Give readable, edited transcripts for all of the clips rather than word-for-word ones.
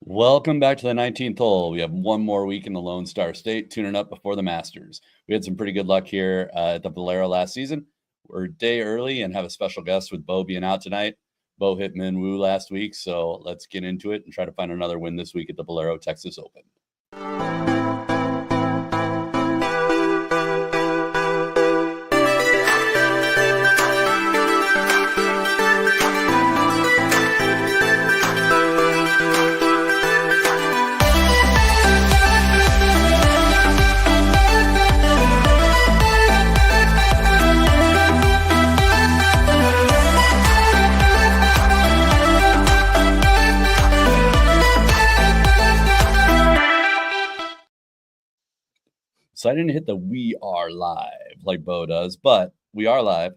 Welcome back to the 19th hole. We have one more week in the Lone Star State, tuning up before the Masters. We had some pretty good luck here at the Valero last season. We're a day early and have a special guest with Bo being out tonight. Bo hit Min Woo last week, so let's get into it and try to find another win this week at the Valero Texas Open. So I didn't hit the "we are live" like Bo does, but we are live.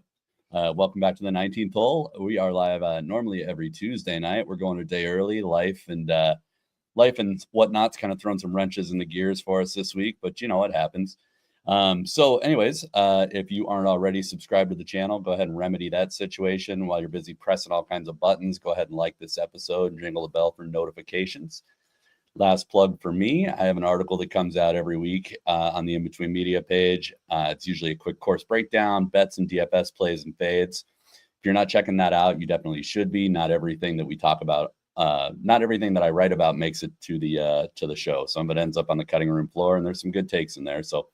Welcome back to the 19th hole. We are live normally every Tuesday night. We're going a day early. Life and whatnot's kind of thrown some wrenches in the gears for us this week, but you know what happens. So anyways, if you aren't already subscribed to the channel, go ahead and remedy that situation while you're busy pressing all kinds of buttons. Go ahead and like this episode and jingle the bell for notifications. Last plug for me, I have an article that comes out every week on the In Between Media page. It's usually a quick course breakdown, bets and DFS plays and fades. If you're not checking that out, you definitely should be. Not everything that we talk about, not everything that I write about makes it to the show. Some of it ends up on the cutting room floor, and there's some good takes in there. So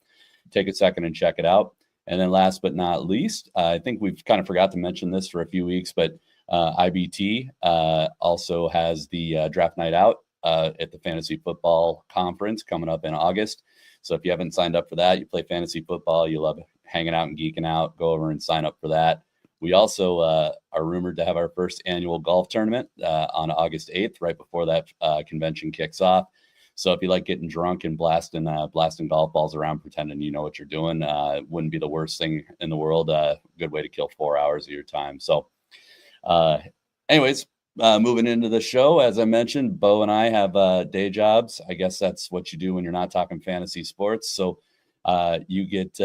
take a second and check it out. And then last but not least, I think we've kind of forgot to mention this for a few weeks, but IBT also has the draft night out at the Fantasy Football Conference coming up in August. So if you haven't signed up for that, you play fantasy football, you love hanging out and geeking out, go over and sign up for that. We also are rumored to have our first annual golf tournament on August 8th, right before that convention kicks off. So if you like getting drunk and blasting golf balls around, pretending you know what you're doing, it wouldn't be the worst thing in the world. Good way to kill 4 hours of your time. So anyways, moving into the show, as I mentioned, Bo and I have day jobs. I guess that's what you do when you're not talking fantasy sports. So you get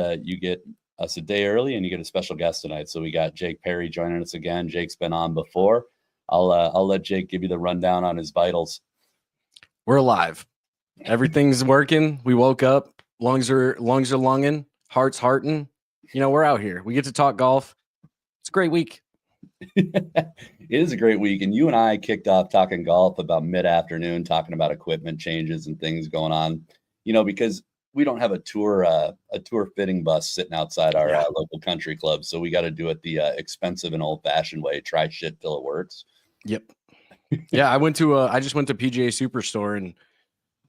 us a day early, and you get a special guest tonight. So we got Jake Parry joining us again. Jake's been on before. I'll let Jake give you the rundown on his vitals. We're alive. Everything's working. We woke up. Lungs are lunging. Heart's hearting. You know, we're out here. We get to talk golf. It's a great week. It is a great week, and you and I kicked off talking golf about mid-afternoon, talking about equipment changes and things going on, you know, because we don't have a tour fitting bus sitting outside our local country club, so we got to do it the expensive and old-fashioned way. Try shit till it works. Yep. Yeah, I just went to PGA Superstore, and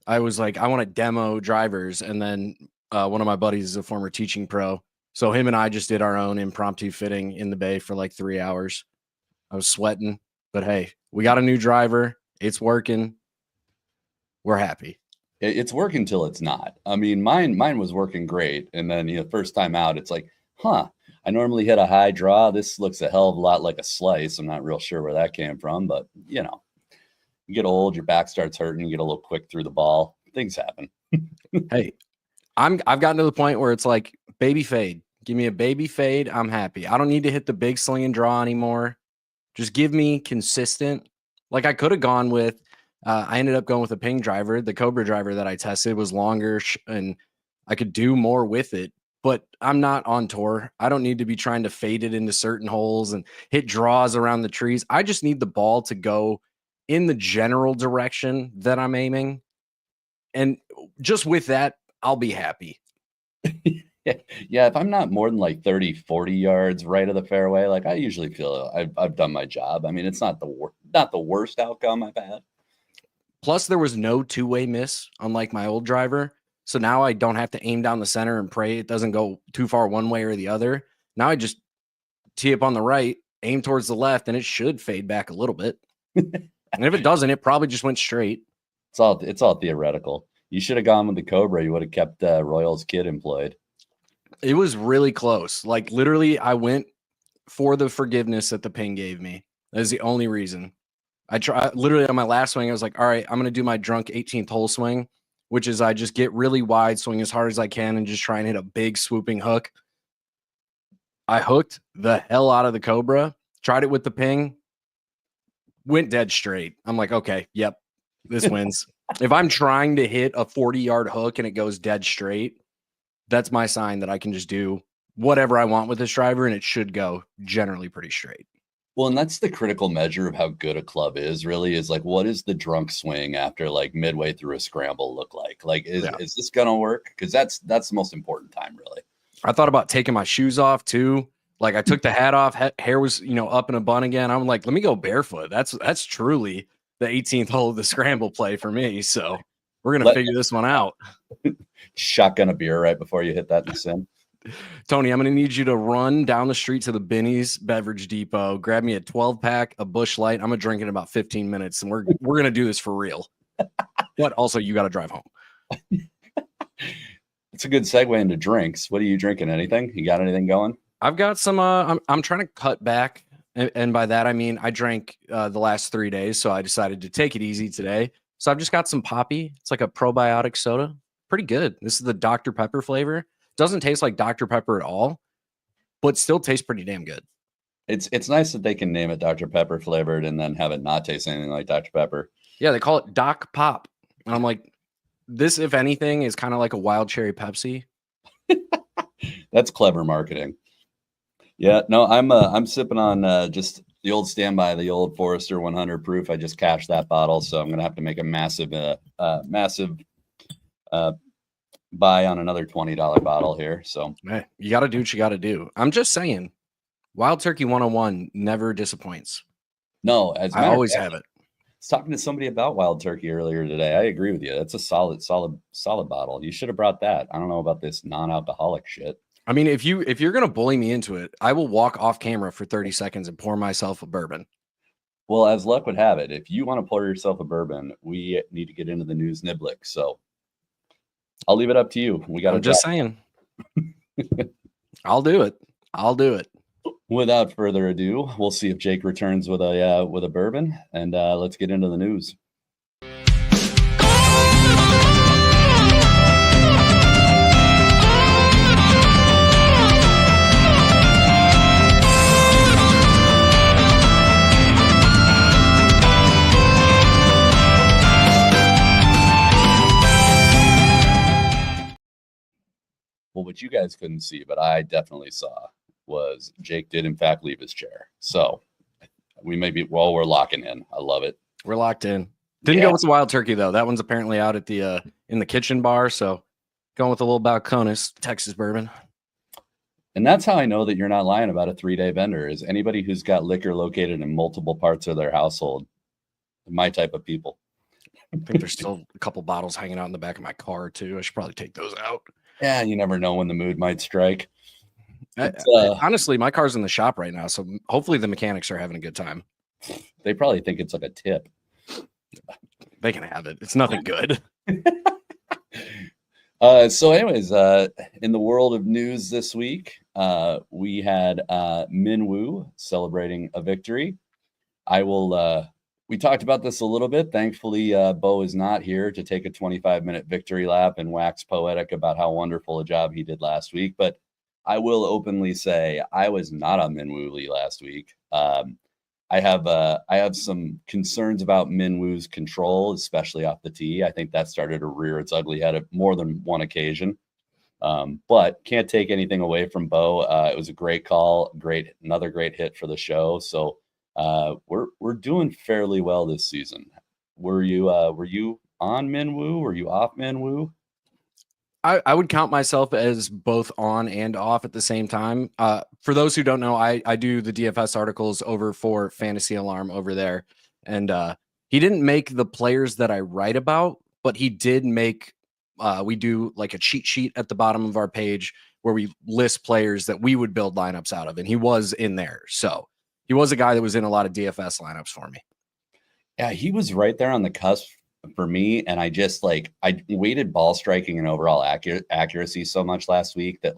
I was like, I want to demo drivers, and then one of my buddies is a former teaching pro. So him and I just did our own impromptu fitting in the bay for like 3 hours. I was sweating, but hey, we got a new driver. It's working. We're happy. It's working till it's not. I mean, mine was working great. And then, you know, first time out, it's like, I normally hit a high draw. This looks a hell of a lot like a slice. I'm not real sure where that came from, but you know, you get old, your back starts hurting, you get a little quick through the ball. Things happen. Hey, I've gotten to the point where it's like baby fade. Give me a baby fade. I'm happy. I don't need to hit the big sling and draw anymore. Just give me consistent. Like I could have gone with, I ended up going with a ping driver. The Cobra driver that I tested was longer and I could do more with it, but I'm not on tour. I don't need to be trying to fade it into certain holes and hit draws around the trees. I just need the ball to go in the general direction that I'm aiming. And just with that, I'll be happy. Yeah, if I'm not more than like 30, 40 yards right of the fairway, like I usually feel I've done my job. I mean, it's not the worst outcome I've had. Plus, there was no two-way miss, unlike my old driver. So now I don't have to aim down the center and pray it doesn't go too far one way or the other. Now I just tee up on the right, aim towards the left, and it should fade back a little bit. And if it doesn't, it probably just went straight. It's all theoretical. You should have gone with the Cobra. You would have kept Royal's kid employed. It was really close. Like literally, I went for the forgiveness that the ping gave me. That is the only reason. I tried literally on my last swing. I was like, all right, I'm going to do my drunk 18th hole swing, which is I just get really wide, swing as hard as I can, and just try and hit a big swooping hook. I hooked the hell out of the Cobra, tried it with the ping, went dead straight. I'm like, okay, yep, This wins. If I'm trying to hit a 40-yard hook and it goes dead straight, that's my sign that I can just do whatever I want with this driver, and it should go generally pretty straight. Well, and that's the critical measure of how good a club is, really, is like, what is the drunk swing after like midway through a scramble look like? Like, is this gonna work? Because that's the most important time, really. I thought about taking my shoes off too. Like, I took the hat off, hair was, up in a bun again. I'm like, let me go barefoot. That's truly the 18th hole of the scramble play for me. So we're gonna figure this one out. Shotgun a beer right before you hit that in the sim. Tony, I'm going to need you to run down the street to the Benny's Beverage Depot, grab me a 12-pack, a Busch Light. I'm going to drink in about 15 minutes, and we're going to do this for real. But also, you got to drive home. It's a good segue into drinks. What are you drinking? Anything? You got anything going? I've got some. I'm trying to cut back, and by that I mean I drank the last 3 days, so I decided to take it easy today. So I've just got some Poppy. It's like a probiotic soda. Pretty good. This is the Dr. Pepper flavor. Doesn't taste like Dr. Pepper at all, but still tastes pretty damn good. It's nice that they can name it Dr. Pepper flavored and then have it not taste anything like Dr. Pepper. Yeah, they call it Doc Pop. And I'm like, this, if anything, is kind of like a wild cherry Pepsi. That's clever marketing. Yeah, no, I'm sipping on just the old standby, the old Forester 100 proof. I just cashed that bottle, so I'm gonna have to make a massive buy on another $20 bottle here. So hey, you got to do what you got to do. I'm just saying, Wild Turkey 101 never disappoints. No, as I always have it. I was talking to somebody about Wild Turkey earlier today. I agree with you. That's a solid bottle. You should have brought that. I don't know about this non-alcoholic shit. I mean, if you're gonna bully me into it, I will walk off camera for 30 seconds and pour myself a bourbon. Well, as luck would have it, if you want to pour yourself a bourbon, we need to get into the news Niblick. So I'll leave it up to you. I'm just saying. I'll do it. Without further ado, we'll see if Jake returns with a bourbon, and let's get into the news. Well, what you guys couldn't see, but I definitely saw, was Jake did in fact leave his chair. So we're locking in. I love it. We're locked in. Didn't go with the Wild Turkey though. That one's apparently out at the in the kitchen bar. So going with a little Balcones Texas bourbon. And that's how I know that you're not lying about a 3-day bender. Is anybody who's got liquor located in multiple parts of their household my type of people. I think there's still a couple bottles hanging out in the back of my car too. I should probably take those out. Yeah, you never know when the mood might strike. Honestly, my car's in the shop right now, so hopefully the mechanics are having a good time. They probably think it's like a tip. They can have it. It's nothing good. So anyways, in the world of news this week, we had Min Woo celebrating a victory. We talked about this a little bit. Thankfully, Bo is not here to take a 25-minute victory lap and wax poetic about how wonderful a job he did last week. But I will openly say I was not on Min Woo Lee last week. I have some concerns about Min Woo's control, especially off the tee. I think that started to rear its ugly head at more than one occasion. But can't take anything away from Bo. It was a great call, another great hit for the show. So we're doing fairly well this season. Were you on Min Woo? Were you off Min Woo? I would count myself as both on and off at the same time. For those who don't know, I do the DFS articles over for Fantasy Alarm over there. And he didn't make the players that I write about, but he did make, we do like a cheat sheet at the bottom of our page where we list players that we would build lineups out of. And he was in there. So he was a guy that was in a lot of DFS lineups for me. Yeah, he was right there on the cusp for me, and I just I weighted ball striking and overall accuracy so much last week that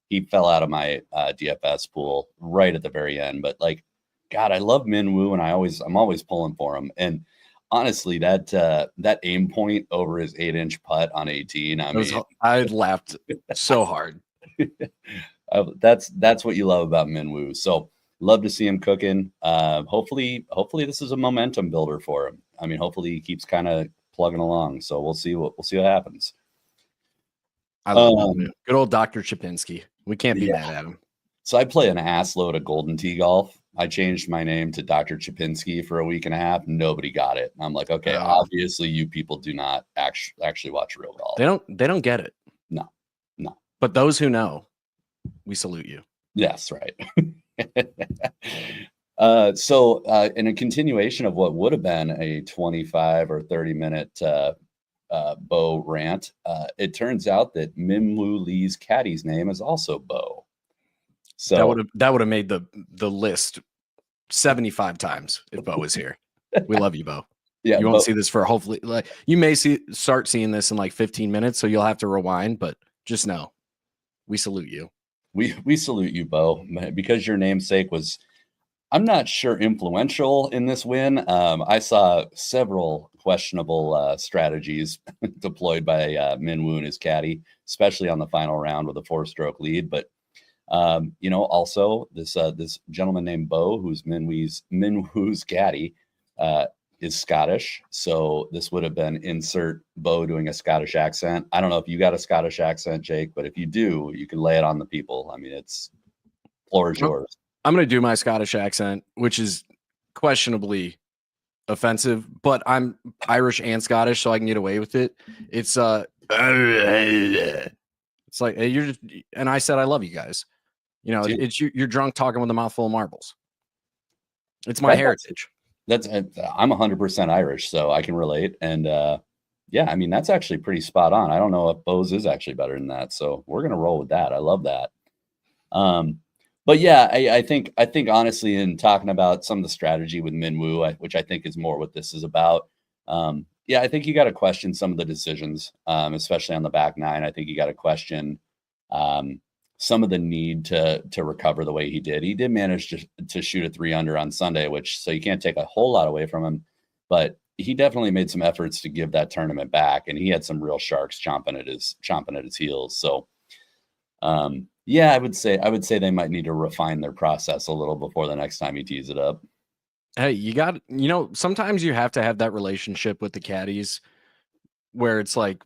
he fell out of my DFS pool right at the very end. But God, I love Min Woo, and I'm always pulling for him. And honestly, that aim point over his 8-inch putt on 18, I laughed so hard. That's what you love about Min Woo. So love to see him cooking. Hopefully this is a momentum builder for him. I mean, hopefully he keeps kind of plugging along. So we'll see what happens. I love him. Good old Dr. Chapinski. We can't be mad at him. So I play an ass load of Golden Tee golf. I changed my name to Dr. Chapinski for a week and a half. Nobody got it. I'm like, okay, obviously you people do not actually watch real golf. They don't get it. No. But those who know, we salute you. Yes, right. So in a continuation of what would have been a 25 or 30-minute Bo rant, it turns out that Minwoo Lee's caddy's name is also Bo. So that would have made the list 75 times if Bo was here. We love you, Bo. Yeah, you won't see this for hopefully like you may start seeing this in like 15 minutes, so you'll have to rewind, but just know we salute you. We salute you, Bo, because your namesake was, I'm not sure, influential in this win. I saw several questionable strategies deployed by Minwoo and his caddy, especially on the final round with a 4-stroke lead. But also this gentleman named Bo, who's Minwoo's caddy, is Scottish. So this would have been insert Bo doing a Scottish accent. I don't know if you got a Scottish accent, Jake, but if you do, you can lay it on the people. I mean, it's floor is yours. I'm going to do my Scottish accent, which is questionably offensive, but I'm Irish and Scottish, so I can get away with it. It's like, hey, you're just, and I said, I love you guys. You know, it's you're drunk talking with a mouthful of marbles. It's my heritage. I'm 100% Irish, so I can relate. And I mean, that's actually pretty spot on. I don't know if Bo's is actually better than that. So we're going to roll with that. I love that. But yeah, I think honestly, in talking about some of the strategy with Minwoo, which I think is more what this is about. I think you got to question some of the decisions, especially on the back nine. I think you got to question some of the need to recover the way he did. He did manage to shoot a 3-under on Sunday, so you can't take a whole lot away from him, but he definitely made some efforts to give that tournament back, and he had some real sharks chomping at his heels. So, I would say they might need to refine their process a little before the next time he tees it up. Hey, sometimes you have to have that relationship with the caddies where it's like,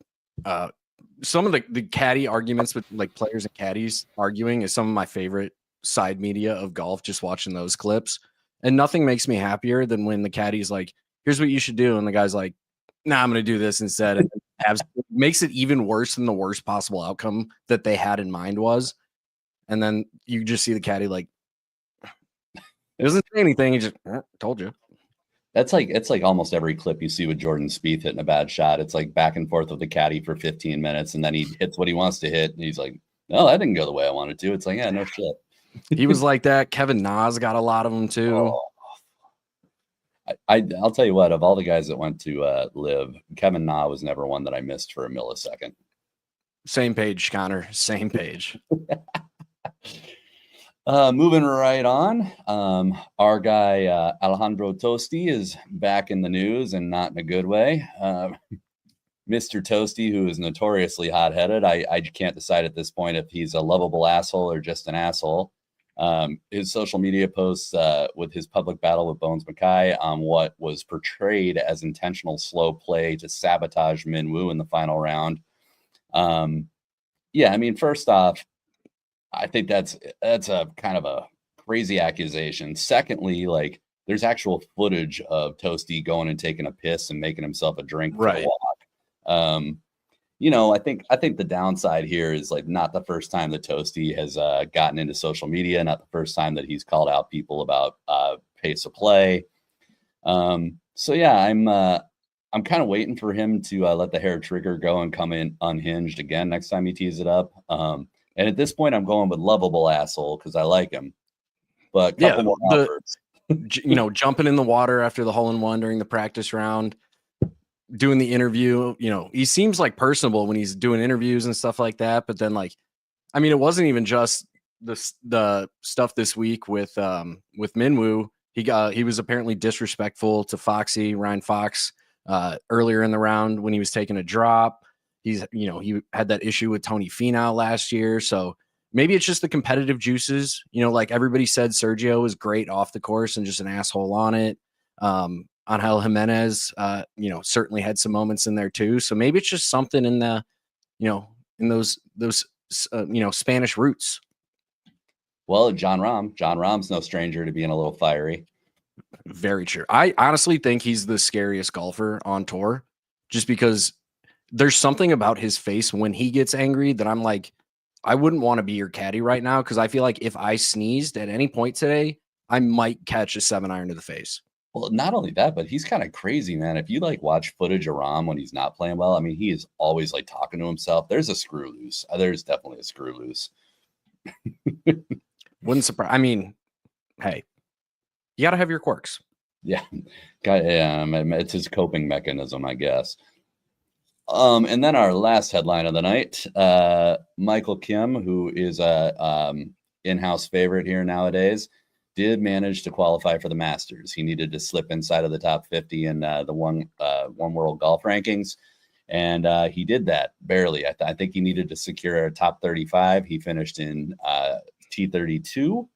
some of the caddy arguments with like players and caddies arguing is some of my favorite side media of golf, just watching those clips. And nothing makes me happier than when the caddy's like, here's what you should do. And the guy's like, nah, I'm going to do this instead. And makes it even worse than the worst possible outcome that they had in mind was. And then you just see the caddy like, he doesn't say anything. He just told you. It's like almost every clip you see with Jordan Spieth hitting a bad shot. It's like back and forth with the caddy for 15 minutes, and then he hits what he wants to hit, and he's like, "No, that didn't go the way I wanted to." It's like, yeah, no shit. He was like that. Kevin Na's got a lot of them too. Oh. I'll tell you what. Of all the guys that went to live, Kevin Na was never one that I missed for a millisecond. Same page, Conor. Same page. Moving right on, our guy Alejandro Tosti is back in the news, and not in a good way. Mr. Tosti, who is notoriously hot-headed, I can't decide at this point if he's a lovable asshole or just an asshole. His social media posts with his public battle with Bones Micael on what was portrayed as intentional slow play to sabotage Minwoo in the final round. I mean, first off, I think that's a kind of a crazy accusation. Secondly, like there's actual footage of Tosti going and taking a piss and making himself a drink for a walk. I think the downside here is like not the first time that Tosti has gotten into social media, not the first time that he's called out people about pace of play. I'm kind of waiting for him to let the hair trigger go and come in unhinged again next time he tees it up. And at this point, I'm going with lovable asshole because I like him. But a couple more offers. Jumping in the water after the hole-in-one during the practice round, doing the interview. He seems like personable when he's doing interviews and stuff like that. But then, it wasn't even just the stuff this week with Minwoo. He was apparently disrespectful to Ryan Fox earlier in the round when he was taking a drop. He had that issue with Tony Finau last year. So maybe it's just the competitive juices. Like everybody said, Sergio was great off the course and just an asshole on it. Angel Jimenez, certainly had some moments in there too. So maybe it's just something in the, in those Spanish roots. Well, John Rahm's no stranger to being a little fiery. Very true. I honestly think he's the scariest golfer on tour, just because there's something about his face when he gets angry that I'm like, I wouldn't want to be your caddy right now, because I feel like if I sneezed at any point today, I might catch a 7-iron to the face. Well, not only that, but he's kind of crazy, man. If you like watch footage of Rahm when he's not playing well, I mean, he is always like talking to himself. There's a screw loose. There's definitely a screw loose. Wouldn't surprise. I mean, hey, you got to have your quirks. Yeah. It's his coping mechanism, I guess. And then our last headline of the night, Michael Kim, who is a in-house favorite here nowadays, did manage to qualify for the Masters. He needed to slip inside of the top 50 in the one world golf rankings. And he did that barely. I think he needed to secure a top 35. He finished in T32.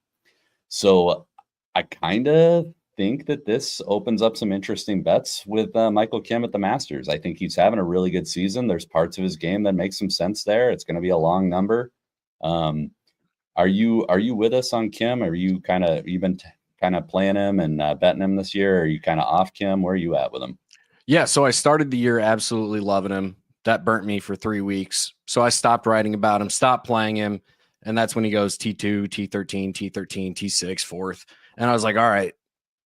So I kind of think that this opens up some interesting bets with Michael Kim at the Masters. I think he's having a really good season. There's parts of his game that make some sense there. It's going to be a long number. Are you with us on Kim? Are you kind of playing him and betting him this year? Or are you kind of off Kim? Where are you at with him? Yeah, so I started the year absolutely loving him. That burnt me for 3 weeks. So I stopped writing about him, stopped playing him. And that's when he goes T2, T13, T13, T6, fourth. And I was like, all right,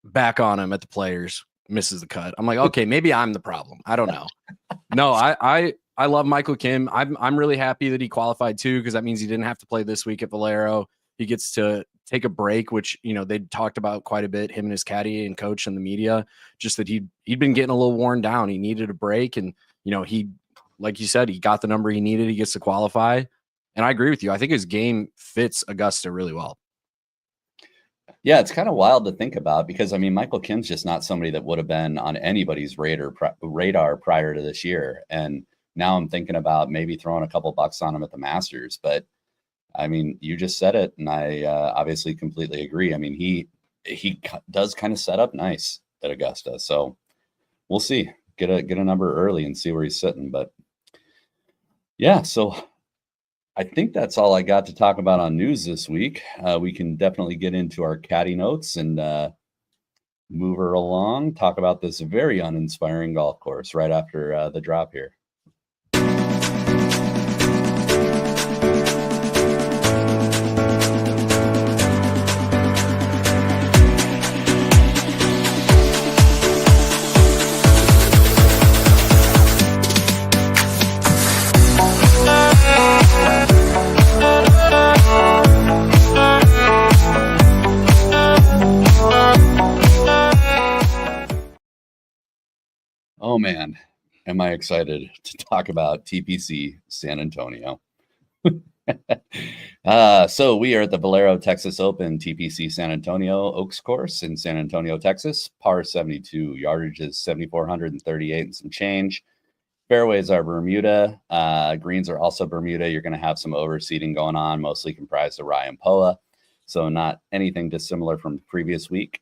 back on him at the Players, misses the cut. I'm like, okay, maybe I'm the problem. I don't know. No, I love Michael Kim. I'm really happy that he qualified too, because that means he didn't have to play this week at Valero. He gets to take a break, which, they talked about quite a bit, him and his caddy and coach and the media, just that he'd been getting a little worn down. He needed a break. And, he, like you said, he got the number he needed. He gets to qualify. And I agree with you. I think his game fits Augusta really well. Yeah, it's kind of wild to think about, because, I mean, Michael Kim's just not somebody that would have been on anybody's radar prior to this year. And now I'm thinking about maybe throwing a couple bucks on him at the Masters. But, I mean, you just said it, and I obviously completely agree. I mean, he does kind of set up nice at Augusta. So we'll see. Get a number early and see where he's sitting. But, yeah, so I think that's all I got to talk about on news this week. We can definitely get into our caddy notes and move her along, talk about this very uninspiring golf course right after the drop here. Oh man, am I excited to talk about TPC San Antonio. So we are at the Valero Texas Open TPC San Antonio Oaks course in San Antonio, Texas. Par 72, yardage is 7,438 and some change. Fairways are Bermuda. Greens are also Bermuda. You're going to have some overseeding going on, mostly comprised of rye and POA. So not anything dissimilar from the previous week.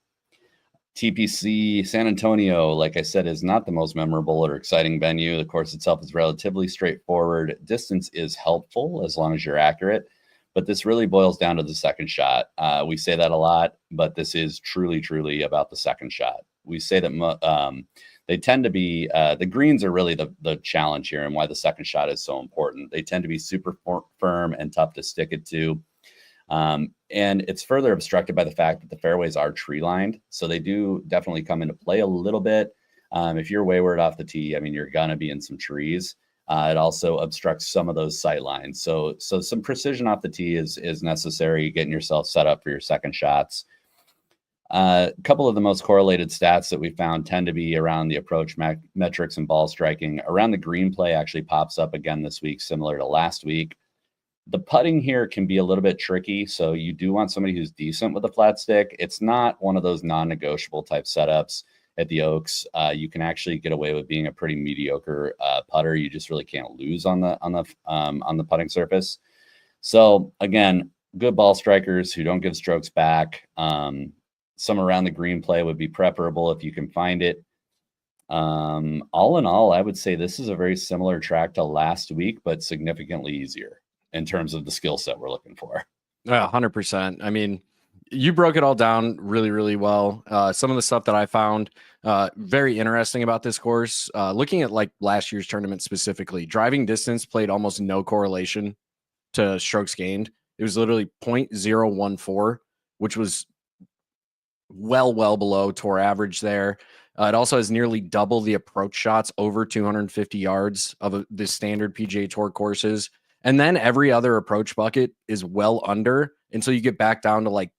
TPC San Antonio, like I said, is not the most memorable or exciting venue. The course itself is relatively straightforward. Distance is helpful as long as you're accurate, but this really boils down to the second shot. We say that a lot, but this is truly, truly about the second shot. We say that they tend to be, the greens are really the challenge here, and why the second shot is so important. They tend to be super firm and tough to stick it to. And it's further obstructed by the fact that the fairways are tree lined. So they do definitely come into play a little bit. If you're wayward off the tee, I mean, you're going to be in some trees. It also obstructs some of those sight lines. So some precision off the tee is necessary, getting yourself set up for your second shots. A couple of the most correlated stats that we found tend to be around the approach metrics and ball striking. Around the green play actually pops up again this week, similar to last week. The putting here can be a little bit tricky, so you do want somebody who's decent with a flat stick. It's not one of those non-negotiable type setups at the Oaks. You can actually get away with being a pretty mediocre putter. You just really can't lose on the putting surface. So again, good ball strikers who don't give strokes back. Some around the green play would be preferable if you can find it. All in all, I would say this is a very similar track to last week, but significantly easier in terms of the skill set we're looking for. 100%. I mean, you broke it all down really, really well. Some of the stuff that I found very interesting about this course, looking at like last year's tournament specifically, driving distance played almost no correlation to strokes gained. It was literally 0.014, which was well below tour average there. It also has nearly double the approach shots over 250 yards of the standard PGA Tour courses. And then every other approach bucket is well under until you get back down to like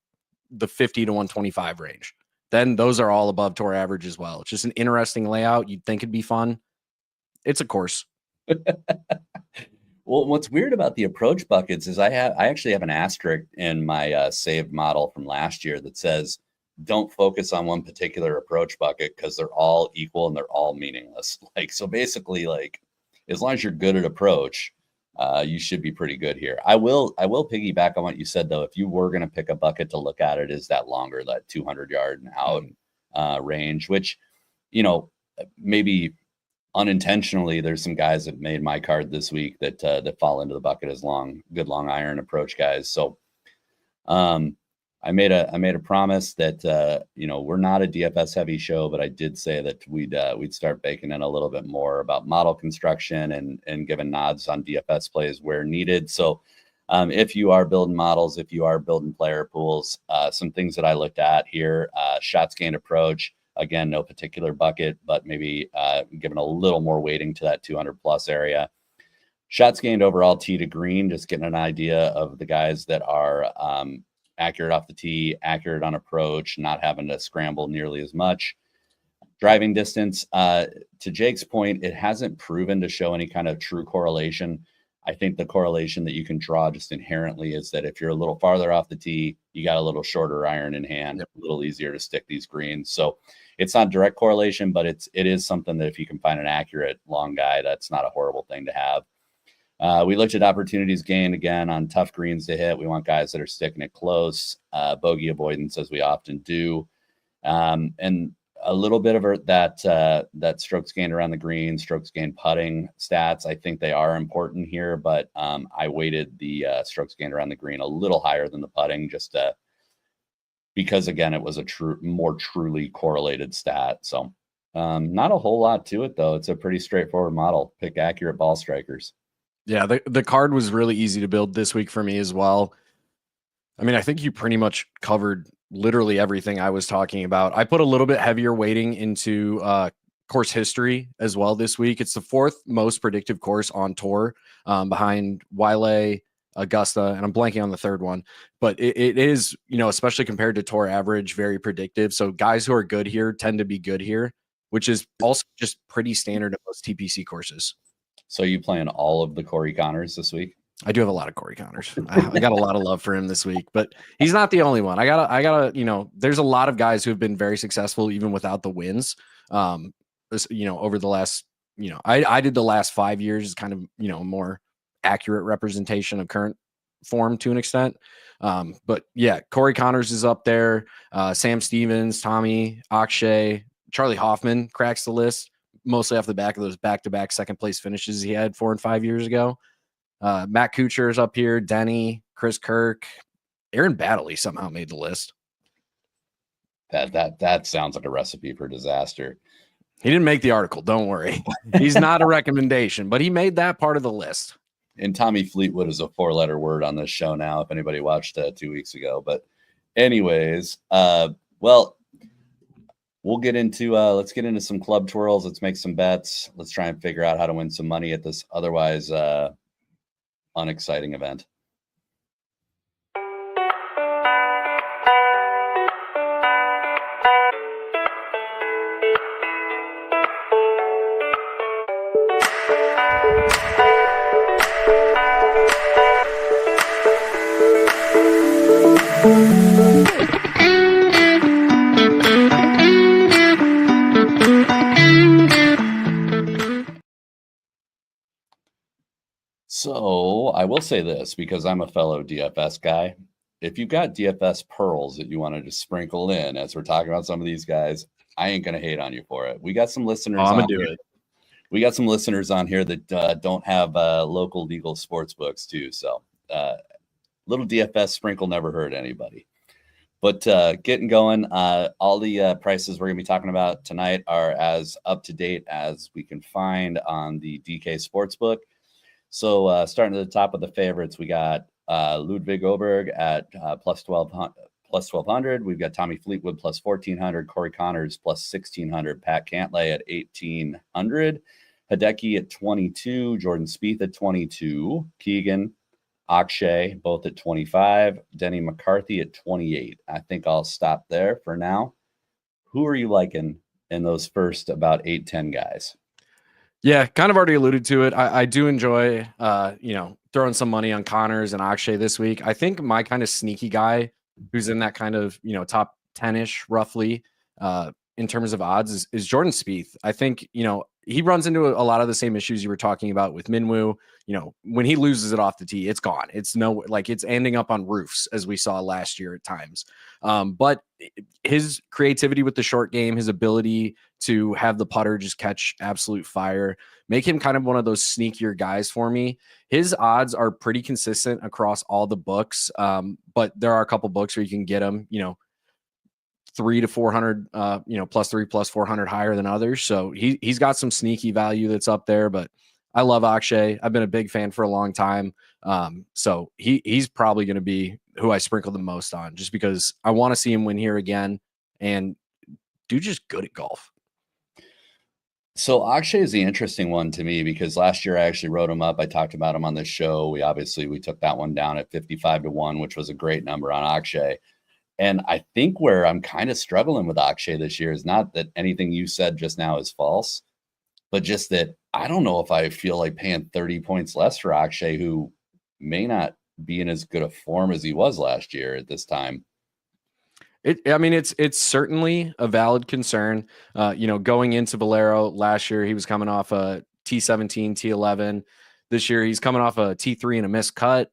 the 50 to 125 range. Then those are all above tour average as well. It's just an interesting layout. You'd think it'd be fun. It's a course. Well, what's weird about the approach buckets is I actually have an asterisk in my saved model from last year that says, don't focus on one particular approach bucket because they're all equal and they're all meaningless. Like, so basically, like, as long as you're good at approach, you should be pretty good here. I will piggyback on what you said, though. If you were going to pick a bucket to look at, it is that longer, that 200 yard and out range, which, you know, maybe unintentionally, there's some guys that made my card this week that fall into the bucket as good long iron approach guys. So, I made a promise that you know, we're not a DFS heavy show, but I did say that we'd start baking in a little bit more about model construction and giving nods on DFS plays where needed. So if you are building models, if you are building player pools, some things that I looked at here, shots gained approach, again, no particular bucket, but maybe giving a little more weighting to that 200 plus area. Shots gained overall tee to green, just getting an idea of the guys that are accurate off the tee, accurate on approach, not having to scramble nearly as much. Driving distance, to Jake's point, it hasn't proven to show any kind of true correlation. I think the correlation that you can draw just inherently is that if you're a little farther off the tee, you got a little shorter iron in hand, a little easier to stick these greens. So it's not direct correlation, but it is something that if you can find an accurate long guy, that's not a horrible thing to have. We looked at opportunities gained again on tough greens to hit. We want guys that are sticking it close, bogey avoidance, as we often do. And a little bit of that strokes gained around the green, strokes gained putting stats. I think they are important here, but I weighted the strokes gained around the green a little higher than the putting, just because again, it was a more truly correlated stat. So not a whole lot to it though. It's a pretty straightforward model. Pick accurate ball strikers. Yeah, the card was really easy to build this week for me as well. I mean, I think you pretty much covered literally everything I was talking about. I put a little bit heavier weighting into course history as well this week. It's the fourth most predictive course on tour, behind Wiley, Augusta, and I'm blanking on the third one. But it is, you know, especially compared to tour average, very predictive. So guys who are good here tend to be good here, which is also just pretty standard of most TPC courses. So you playing all of the Corey Connors this week? I do have a lot of Corey Connors. I got a lot of love for him this week, but he's not the only one. I gotta, you know, there's a lot of guys who have been very successful even without the wins. You know, over the last, you know, I did the last 5 years, kind of, you know, more accurate representation of current form to an extent. But yeah, Corey Connors is up there. Sam Stevens, Tommy, Akshay, Charlie Hoffman cracks the list, mostly off the back of those back-to-back second place finishes he had 4 and 5 years ago. Matt Kuchar is up here, Denny, Chris Kirk, Aaron Baddeley somehow made the list. That sounds like a recipe for disaster. He didn't make the article, don't worry. He's not a recommendation, but he made that part of the list. And Tommy Fleetwood is a 4-letter word on this show now, if anybody watched 2 weeks ago. But anyways, well, we'll get into let's get into some club twirls. Let's make some bets. Let's try and figure out how to win some money at this otherwise unexciting event. So I will say this, because I'm a fellow DFS guy. if you've got DFS pearls that you wanted to sprinkle in as we're talking about some of these guys, I ain't gonna hate on you for it. We got some listeners. I'm gonna on do here. it. We got some listeners on here that don't have local legal sports books too. So little DFS sprinkle never hurt anybody. But getting going, all the prices we're going to be talking about tonight are as up to date as we can find on the DK Sportsbook. So starting at the top of the favorites, we got Ludwig Oberg at plus 1200. We've got Tommy Fleetwood plus 1400, Corey Connors plus 1600, Pat Cantlay at 1800, Hideki at 22, Jordan Spieth at 22, Keegan, Akshay, both at 25, Denny McCarthy at 28. I think I'll stop there for now. Who are you liking in those first about 8-10 guys? Yeah, kind of already alluded to it. I do enjoy, throwing some money on Connors and Akshay this week. I think my kind of sneaky guy who's in that kind of, top 10-ish roughly in terms of odds is Jordan Spieth. I think, he runs into a lot of the same issues you were talking about with Minwoo. When he loses it off the tee, it's gone. It's it's ending up on roofs as we saw last year at times. But his creativity with the short game, his ability to have the putter just catch absolute fire, make him kind of one of those sneakier guys for me. His odds are pretty consistent across all the books. But there are a couple books where you can get him, 300 to 400, plus 3 plus 400 higher than others. So he's got some sneaky value that's up there, but I love Akshay. I've been a big fan for a long time. So he's probably going to be who I sprinkle the most on just because I want to see him win here again and do just good at golf. So Akshay is the interesting one to me because last year I actually wrote him up. I talked about him on the show. We took that one down at 55-1, which was a great number on Akshay. And I think where I'm kind of struggling with Akshay this year is not that anything you said just now is false, but just that I don't know if I feel like paying 30 points less for Akshay, who may not be in as good a form as he was last year at this time. It's certainly a valid concern. Going into Valero last year, he was coming off a T17, T11. This year, he's coming off a T3 and a missed cut.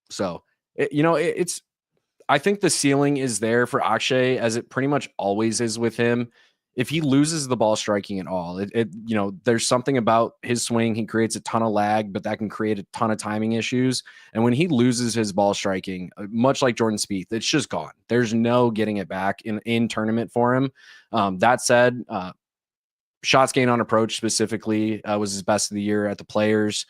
So, I think the ceiling is there for Akshay, as it pretty much always is with him. If he loses the ball striking at all, there's something about his swing. He creates a ton of lag, but that can create a ton of timing issues. And when he loses his ball striking, much like Jordan Spieth, it's just gone. There's no getting it back in tournament for him. That said, shots gained on approach specifically was his best of the year at the Players.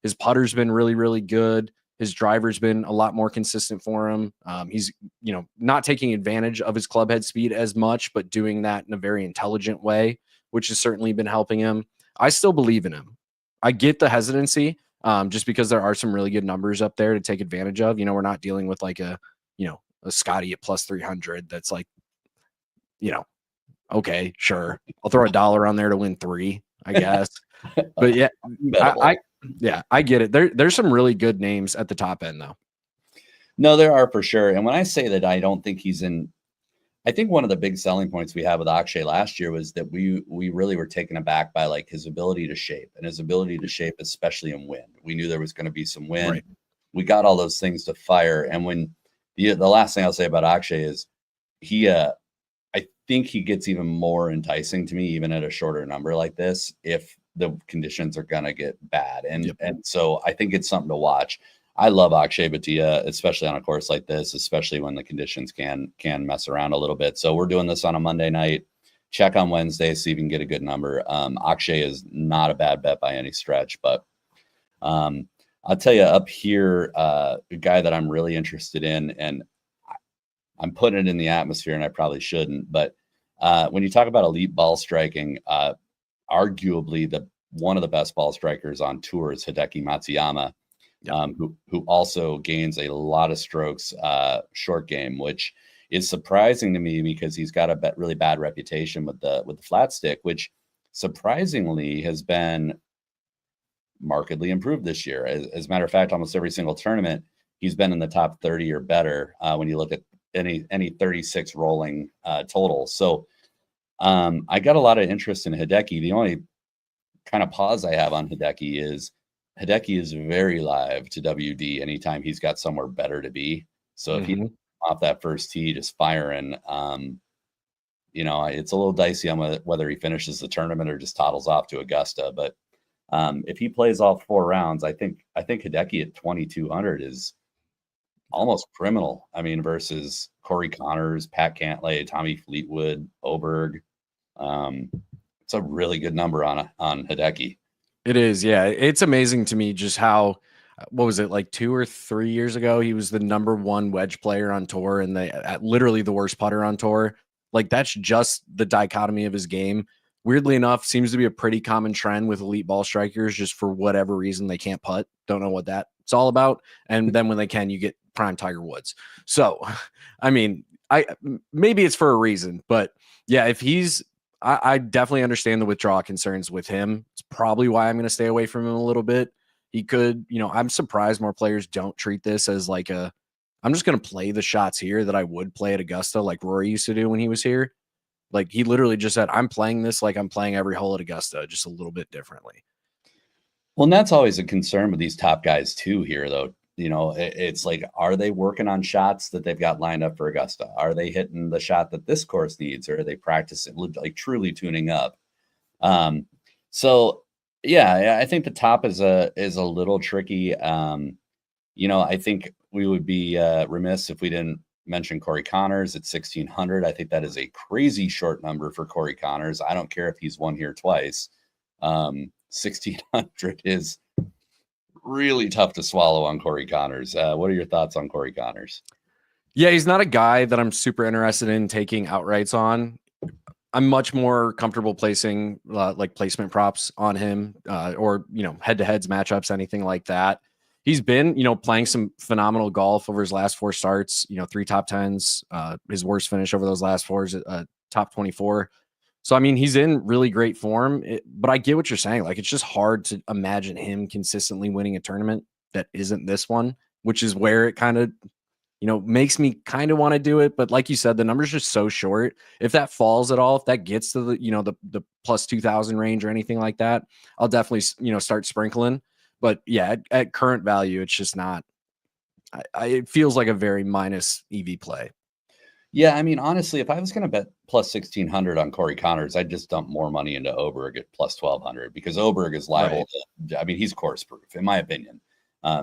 His putter's been really, really good. His driver's been a lot more consistent for him. He's, not taking advantage of his club head speed as much, but doing that in a very intelligent way, which has certainly been helping him. I still believe in him. I get the hesitancy just because there are some really good numbers up there to take advantage of. We're not dealing with like a Scotty at plus 300. That's like, okay, sure. I'll throw $1 on there to win 3, I guess. But yeah, I get it. There's some really good names at the top end, though. No, there are for sure. And when I say that I don't think he's in, I think one of the big selling points we had with Akshay last year was that we really were taken aback by like his ability to shape and his ability to shape, especially in wind. We knew there was going to be some wind. Right. We got all those things to fire. And when the last thing I'll say about Akshay is I think he gets even more enticing to me, even at a shorter number like this, if the conditions are going to get bad. And so I think it's something to watch. I love Akshay Bhatia, especially on a course like this, especially when the conditions can mess around a little bit. So we're doing this on a Monday night. Check on Wednesday, see if you can get a good number. Akshay is not a bad bet by any stretch, but I'll tell you up here, a guy that I'm really interested in, and I'm putting it in the atmosphere and I probably shouldn't, but when you talk about elite ball striking, arguably one of the best ball strikers on tour is Hideki Matsuyama, who also gains a lot of strokes short game, which is surprising to me because he's got a really bad reputation with the flat stick, which surprisingly has been markedly improved this year. As a matter of fact, almost every single tournament he's been in the top 30 or better when you look at any 36 rolling total. So I got a lot of interest in Hideki. The only kind of pause I have on Hideki is very live to WD anytime he's got somewhere better to be. So if he off that first tee just firing, it's a little dicey on whether he finishes the tournament or just toddles off to Augusta. But if he plays all 4 rounds, I think Hideki at 2,200 is almost criminal. I mean, versus Corey Connors, Pat Cantlay, Tommy Fleetwood, Oberg. It's a really good number on Hideki. It is, yeah. It's amazing to me just how, what was it, like 2 or 3 years ago, he was the #1 wedge player on tour and literally the worst putter on tour. Like, that's just the dichotomy of his game. Weirdly enough, seems to be a pretty common trend with elite ball strikers. Just for whatever reason, they can't putt. Don't know what that's all about. And then when they can, you get prime Tiger Woods. So, I mean, maybe it's for a reason, but yeah, if he's, I definitely understand the withdrawal concerns with him. It's probably why I'm going to stay away from him a little bit. He could, I'm surprised more players don't treat this as like I'm just going to play the shots here that I would play at Augusta, like Rory used to do when he was here. Like, he literally just said, I'm playing this like I'm playing every hole at Augusta, just a little bit differently. Well, and that's always a concern with these top guys too here, though. It's like, are they working on shots that they've got lined up for Augusta? Are they hitting the shot that this course needs, or are they practicing, like truly tuning up? So yeah, I think the top is a little tricky. I think we would be remiss if we didn't mention Corey Connors at 1,600. I think that is a crazy short number for Corey Connors. I don't care if he's won here twice. 1,600 is really tough to swallow on Corey Connors. What are your thoughts on Corey Connors? Yeah, he's not a guy that I'm super interested in taking outrights on. I'm much more comfortable placing like placement props on him or, head-to-heads matchups, anything like that. He's been, playing some phenomenal golf over his last 4 starts, 3 top 10s. His worst finish over those last 4 is top 24. So, I mean, he's in really great form, but I get what you're saying. Like, it's just hard to imagine him consistently winning a tournament that isn't this one, which is where it kind of, makes me kind of want to do it. But like you said, the number's just so short. If that falls at all, if that gets to the plus 2,000 range or anything like that, I'll definitely, start sprinkling. But yeah, at current value, it's just not, it feels like a very minus EV play. Yeah, I mean, honestly, if I was going to bet plus 1,600 on Corey Connors, I'd just dump more money into Oberg at plus 1,200 because Oberg is liable to, I mean, he's course proof, in my opinion.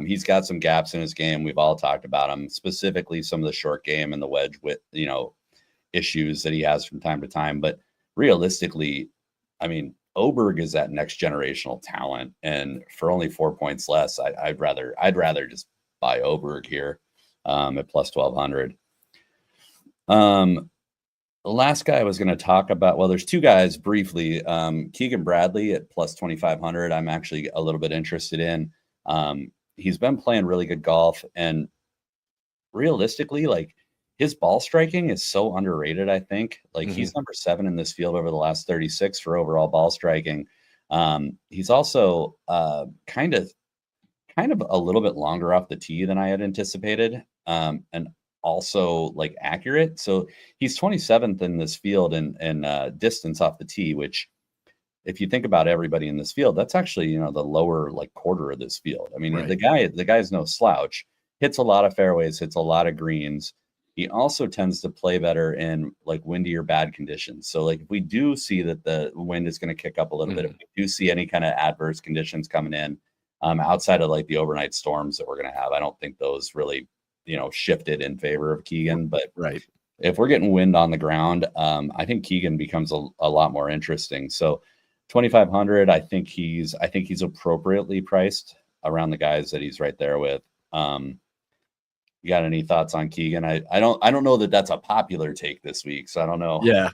He's got some gaps in his game. We've all talked about him, specifically some of the short game and the wedge with, issues that he has from time to time. But realistically, I mean, Oberg is that next generational talent. And for only 4 points less, I'd rather just buy Oberg here at plus 1,200. The last guy I was going to talk about, well, there's 2 guys briefly. Keegan Bradley at plus 2,500. I'm actually a little bit interested in. He's been playing really good golf, and realistically, like, his ball striking is so underrated. I think he's number 7 in this field over the last 36 for overall ball striking. He's also kind of a little bit longer off the tee than I had anticipated. And also like accurate. So he's 27th in this field in distance off the tee, which if you think about everybody in this field, that's actually, the lower like quarter of this field. I mean, the guy's no slouch, hits a lot of fairways, hits a lot of greens. He also tends to play better in like windy or bad conditions. So like if we do see that the wind is going to kick up a little bit, if we do see any kind of adverse conditions coming in, outside of like the overnight storms that we're going to have, I don't think those really, shifted in favor of Keegan. But if we're getting wind on the ground, I think Keegan becomes a lot more interesting. So 2,500, I think he's appropriately priced around the guys that he's right there with. You got any thoughts on Keegan? I don't know that that's a popular take this week, so I don't know. Yeah.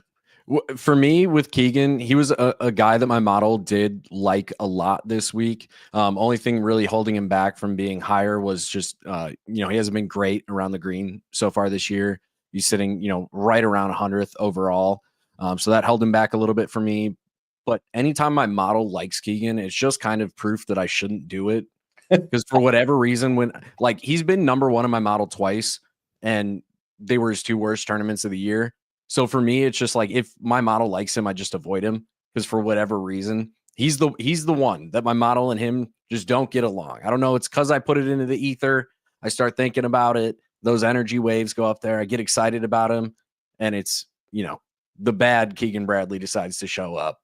For me with Keegan, he was a guy that my model did like a lot this week. Only thing really holding him back from being higher was just, he hasn't been great around the green so far this year. He's sitting, right around 100th overall. So that held him back a little bit for me. But anytime my model likes Keegan, it's just kind of proof that I shouldn't do it. Because for whatever reason, when like he's been number 1 in my model twice, and they were his 2 worst tournaments of the year. So for me, it's just like if my model likes him, I just avoid him because for whatever reason, he's the one that my model and him just don't get along. I don't know. It's because I put it into the ether. I start thinking about it. those energy waves go up there. I get excited about him, and it's, the bad Keegan Bradley decides to show up.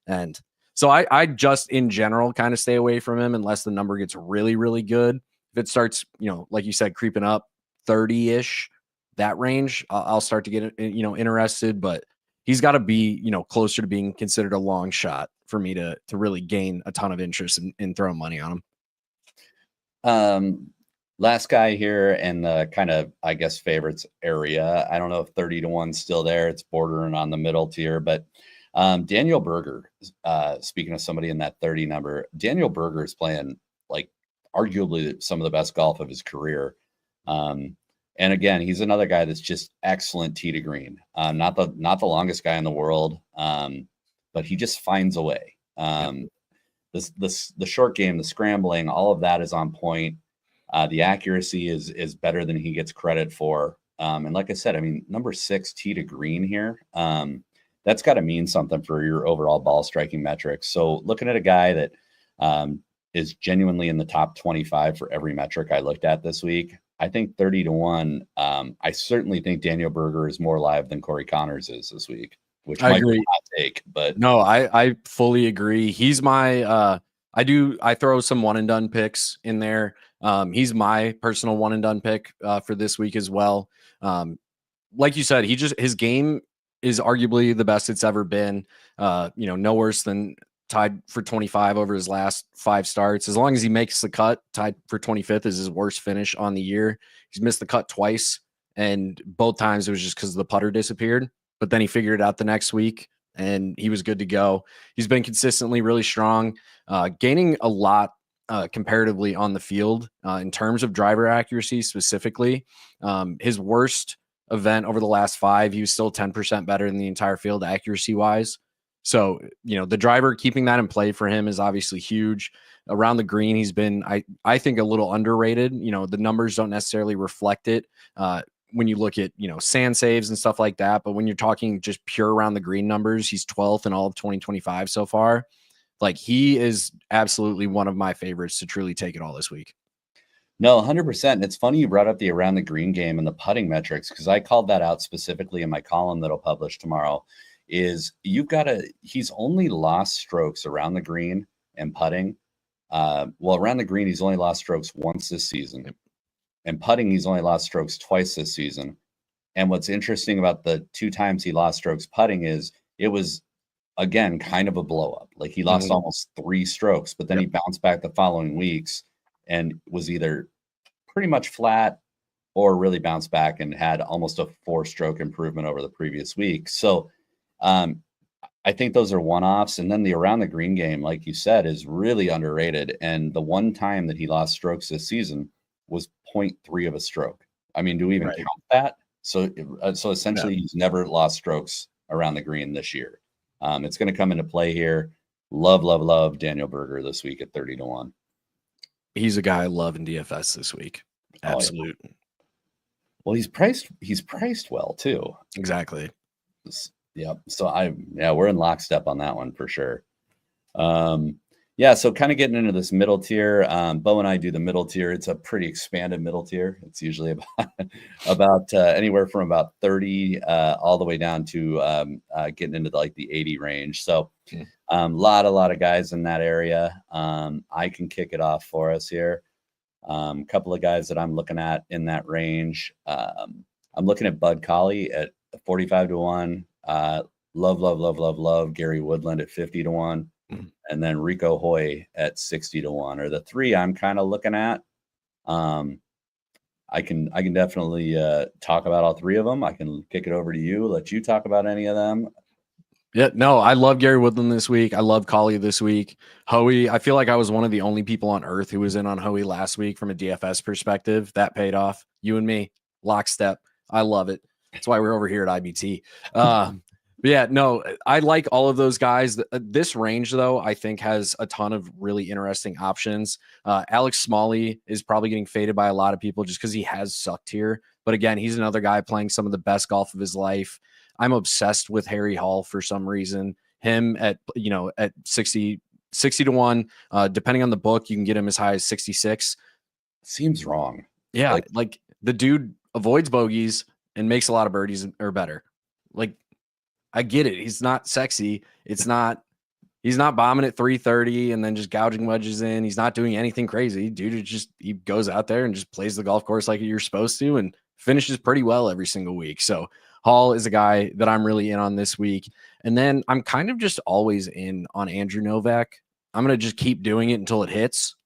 And so I just in general kind of stay away from him unless the number gets really, really good. If it starts, like you said, creeping up 30-ish, that range, I'll start to get, interested. But he's got to be, closer to being considered a long shot for me to really gain a ton of interest in throwing money on him. Last guy here in the kind of, I guess, favorites area. I don't know if 30-1 still there. It's bordering on the middle tier, but Daniel Berger, speaking of somebody in that 30 number, Daniel Berger is playing like arguably some of the best golf of his career. And again, he's another guy that's just excellent tee to green. Not the longest guy in the world, but he just finds a way. The short game, the scrambling, all of that is on point. The accuracy is better than he gets credit for. And like I said, I mean, number 6 tee to green here, that's got to mean something for your overall ball striking metrics. So looking at a guy that is genuinely in the top 25 for every metric I looked at this week, I think 30-1. I certainly think Daniel Berger is more live than Corey Connors is this week, which might be a hot take, but no, I fully agree. He's my I throw some one and done picks in there. He's my personal one and done pick for this week as well. Like you said, his game is arguably the best it's ever been. No worse than tied for 25 over his last 5 starts. As long as he makes the cut, tied for 25th is his worst finish on the year. He's missed the cut twice, and both times it was just because the putter disappeared. But then he figured it out the next week, and he was good to go. He's been consistently really strong, gaining a lot comparatively on the field in terms of driver accuracy specifically. His worst event over the last 5, he was still 10% better than the entire field accuracy wise. So, the driver, keeping that in play for him is obviously huge. Around the green, he's been, I think, a little underrated. The numbers don't necessarily reflect it when you look at, sand saves and stuff like that. But when you're talking just pure around the green numbers, he's 12th in all of 2025 so far. Like, he is absolutely one of my favorites to truly take it all this week. No, 100%. It's funny you brought up the around the green game and the putting metrics, because I called that out specifically in my column that'll publish tomorrow. He's only lost strokes around the green and putting. Around the green, he's only lost strokes once this season. Yep. And putting, he's only lost strokes twice this season. And what's interesting about the 2 times he lost strokes putting is it was, again, kind of a blow up. Like, he lost almost 3 strokes, but then he bounced back the following weeks and was either pretty much flat or really bounced back and had almost a 4-stroke improvement over the previous week. So I think those are one-offs. And then the around the green game, like you said, is really underrated. And the one time that he lost strokes this season was 0.3 of a stroke. I mean, do we even count that? So essentially, he's never lost strokes around the green this year. It's going to come into play here. Love Daniel Berger this week at 30-1. He's a guy I love in DFS this week. Absolutely. Oh, yeah. Well, he's priced well too. Exactly. Yep. So we're in lockstep on that one for sure. So kind of getting into this middle tier. Bo and I do the middle tier. It's a pretty expanded middle tier. It's usually about anywhere from about 30 all the way down to getting into the 80 range. So a lot of guys in that area. I can kick it off for us here. A couple of guys that I'm looking at in that range. I'm looking at Bud Colley at 45-1. Love Gary Woodland at 50-1. And then Rico Hoy at 60-1 are the 3 I'm kind of looking at. I can definitely talk about all 3 of them. I can kick it over to you, let you talk about any of them. Yeah, no, I love Gary Woodland this week. I love Colley this week. Hoey, I feel like I was one of the only people on earth who was in on Hoey last week from a DFS perspective. That paid off. You and me, lockstep. I love it. That's why we're over here at IBT. But yeah, no, I like all of those guys. This range, though, I think has a ton of really interesting options. Alex Smalley is probably getting faded by a lot of people just because he has sucked here. But again, he's another guy playing some of the best golf of his life. I'm obsessed with Harry Hall for some reason. Him at 60-1, depending on the book, you can get him as high as 66. Seems wrong. Yeah, like the dude avoids bogeys, and makes a lot of birdies or better. Like, I get it. He's not sexy. He's not bombing at 330 and then just gouging wedges in. He's not doing anything crazy. Dude, he goes out there and just plays the golf course like you're supposed to and finishes pretty well every single week. So Hall is a guy that I'm really in on this week. And then I'm kind of just always in on Andrew Novak. I'm going to just keep doing it until it hits.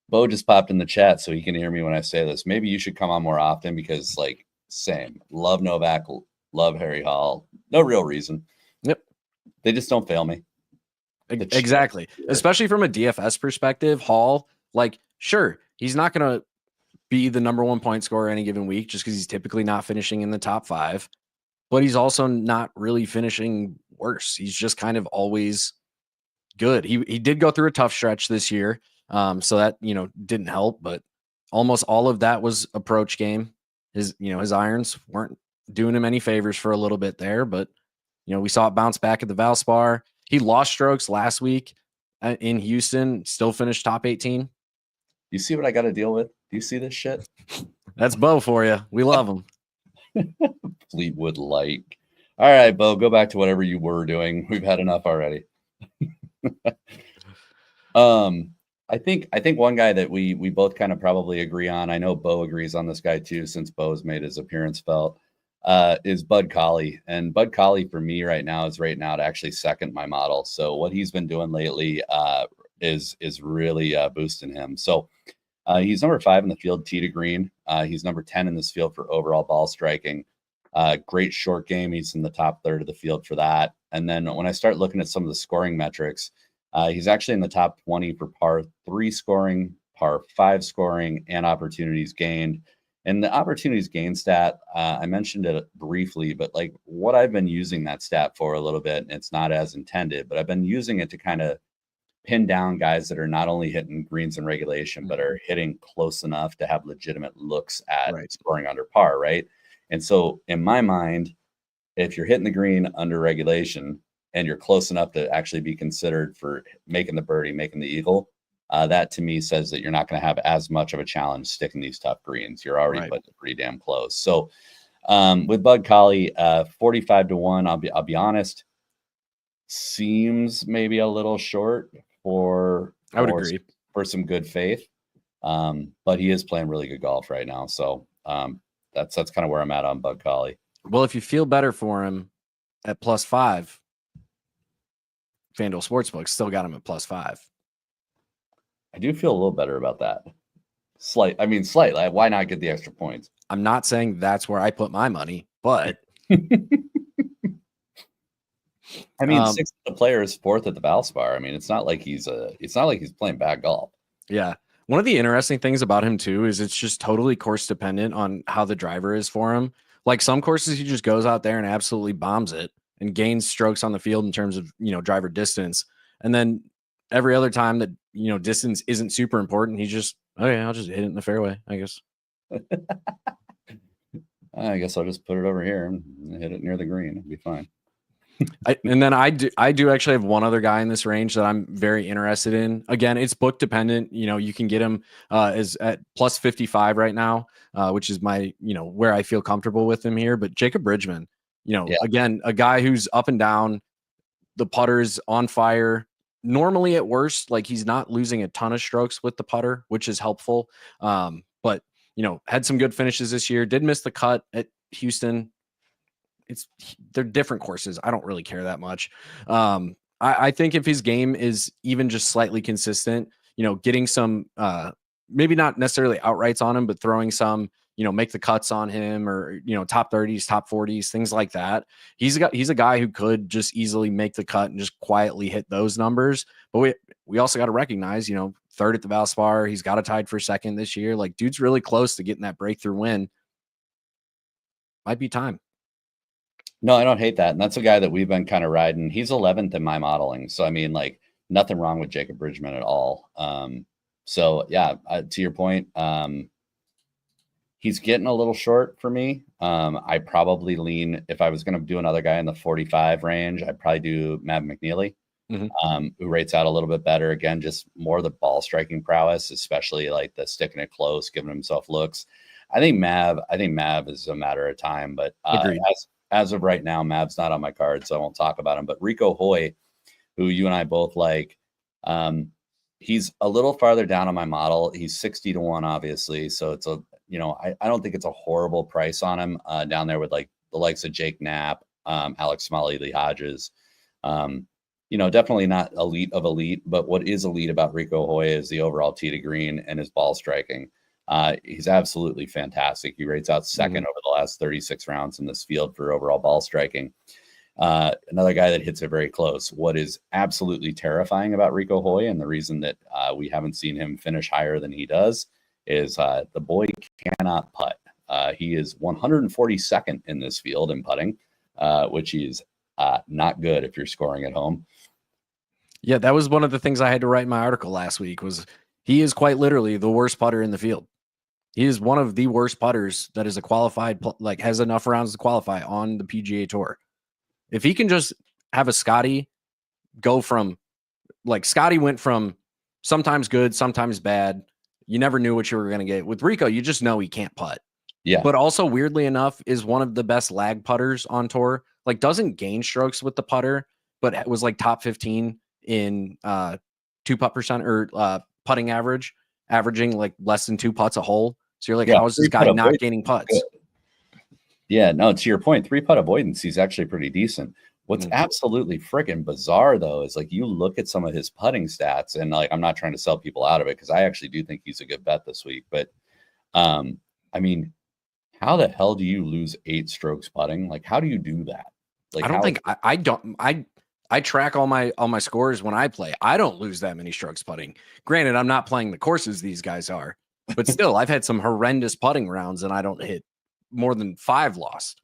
Bo just popped in the chat so he can hear me when I say this. Maybe you should come on more often because, like, same. Love Novak, love Harry Hall. No real reason. Yep. They just don't fail me. Exactly. Especially from a DFS perspective, Hall, like, sure, he's not going to be the number one point scorer any given week just because he's typically not finishing in the top 5, but he's also not really finishing worse. He's just kind of always good. He did go through a tough stretch this year. So that, didn't help, but almost all of that was approach game. His irons weren't doing him any favors for a little bit there, but we saw it bounce back at the Valspar. He lost strokes last week in Houston, still finished top 18. You see what I got to deal with? Do you see this shit? That's Bo for you. We love him. Fleetwood like. All right, Bo, go back to whatever you were doing. We've had enough already. I think one guy that we both kind of probably agree on, I know Bo agrees on this guy too, since Bo's made his appearance felt, is Bud Cauley. And Bud Cauley for me right now is right now to actually second my model. So what he's been doing lately is really boosting him. So he's number 5 in the field, tee to green. He's number 10 in this field for overall ball striking. Great short game. He's in the top third of the field for that. And then when I start looking at some of the scoring metrics, he's actually in the top 20 for par 3 scoring, par 5 scoring, and opportunities gained. And the opportunities gained stat, I mentioned it briefly, but like what I've been using that stat for a little bit, and it's not as intended, but I've been using it to kind of pin down guys that are not only hitting greens in regulation, but are hitting close enough to have legitimate looks at scoring under par, right? And so in my mind, if you're hitting the green under regulation and you're close enough to actually be considered for making the birdie, making the eagle, that to me says that you're not going to have as much of a challenge sticking these tough greens. You're already putting pretty damn close. So with Bud Cauley, 45-1, I'll be honest, seems maybe a little short for some good faith. But he is playing really good golf right now. So that's kind of where I'm at on Bud Cauley. Well, if you feel better for him at +5, FanDuel Sportsbook still got him at +5. I do feel a little better about that. Slightly. Why not get the extra points? I'm not saying that's where I put my money, but I mean, 6th at the Players, 4th at the Valspar. I mean, it's not like he's playing bad golf. Yeah. One of the interesting things about him too is it's just totally course dependent on how the driver is for him. Like some courses, he just goes out there and absolutely bombs it and gains strokes on the field in terms of, driver distance. And then every other time that, distance isn't super important, he's just, I'll just hit it in the fairway, I guess. I guess I'll just put it over here and hit it near the green. It'll be fine. And then I do actually have one other guy in this range that I'm very interested in. Again, it's book dependent. You can get him is at +55 right now, which is my, where I feel comfortable with him here. But Jacob Bridgman, again, a guy who's up and down, the putter's on fire. Normally at worst, like he's not losing a ton of strokes with the putter, which is helpful. But had some good finishes this year, did miss the cut at Houston. They're different courses. I don't really care that much. I think if his game is even just slightly consistent, getting some, maybe not necessarily outrights on him, but throwing some, make the cuts on him or, top 30s, top 40s, things like that. He's a guy who could just easily make the cut and just quietly hit those numbers. But we also got to recognize, 3rd at the Valspar, he's got a tied for 2nd this year. Like dude's really close to getting that breakthrough win. Might be time. No, I don't hate that. And that's a guy that we've been kind of riding. He's 11th in my modeling. So, I mean, like nothing wrong with Jacob Bridgman at all. So yeah, to your point, he's getting a little short for me. I probably lean, if I was going to do another guy in the 45 range, I'd probably do Matt McNeely, who rates out a little bit better. Again, just more the ball striking prowess, especially like the sticking it close, giving himself looks. I think Mav is a matter of time, but as of right now, Mav's not on my card, so I won't talk about him. But Rico Hoy, who you and I both like, he's a little farther down on my model. He's 60-1, obviously. So it's I don't think it's a horrible price on him down there with like the likes of Jake Knapp, Alex Smalley, Lee Hodges. Definitely not elite of elite, but what is elite about Rico Hoy is the overall tee to green and his ball striking. He's absolutely fantastic. He rates out second over the last 36 rounds in this field for overall ball striking. Another guy that hits it very close. What is absolutely terrifying about Rico Hoy, and the reason that we haven't seen him finish higher than he does, is the boy cannot putt. He is 142nd in this field in putting, which is not good if you're scoring at home. Yeah, that was one of the things I had to write in my article last week. Was he is quite literally the worst putter in the field. He is one of the worst putters that is a qualified, has enough rounds to qualify on the PGA Tour. If he can just have a Scotty go from, Scotty went from sometimes good, sometimes bad. You never knew what you were going to get. With Rico, you just know he can't putt. Yeah. But also, weirdly enough, is one of the best lag putters on tour. Doesn't gain strokes with the putter, but it was top 15 in 2-putt percent or putting averaging less than 2 putts a hole. So you're how is this guy not gaining putts? Yeah, no, to your point, 3-putt avoidance, he's actually pretty decent. What's absolutely freaking bizarre, though, is you look at some of his putting stats, and I'm not trying to sell people out of it because I actually do think he's a good bet this week. But I mean, how the hell do you lose 8 strokes putting? How do you do that? I don't think I track all my scores when I play. I don't lose that many strokes putting. Granted, I'm not playing the courses these guys are, but still, I've had some horrendous putting rounds and I don't hit more than 5 lost.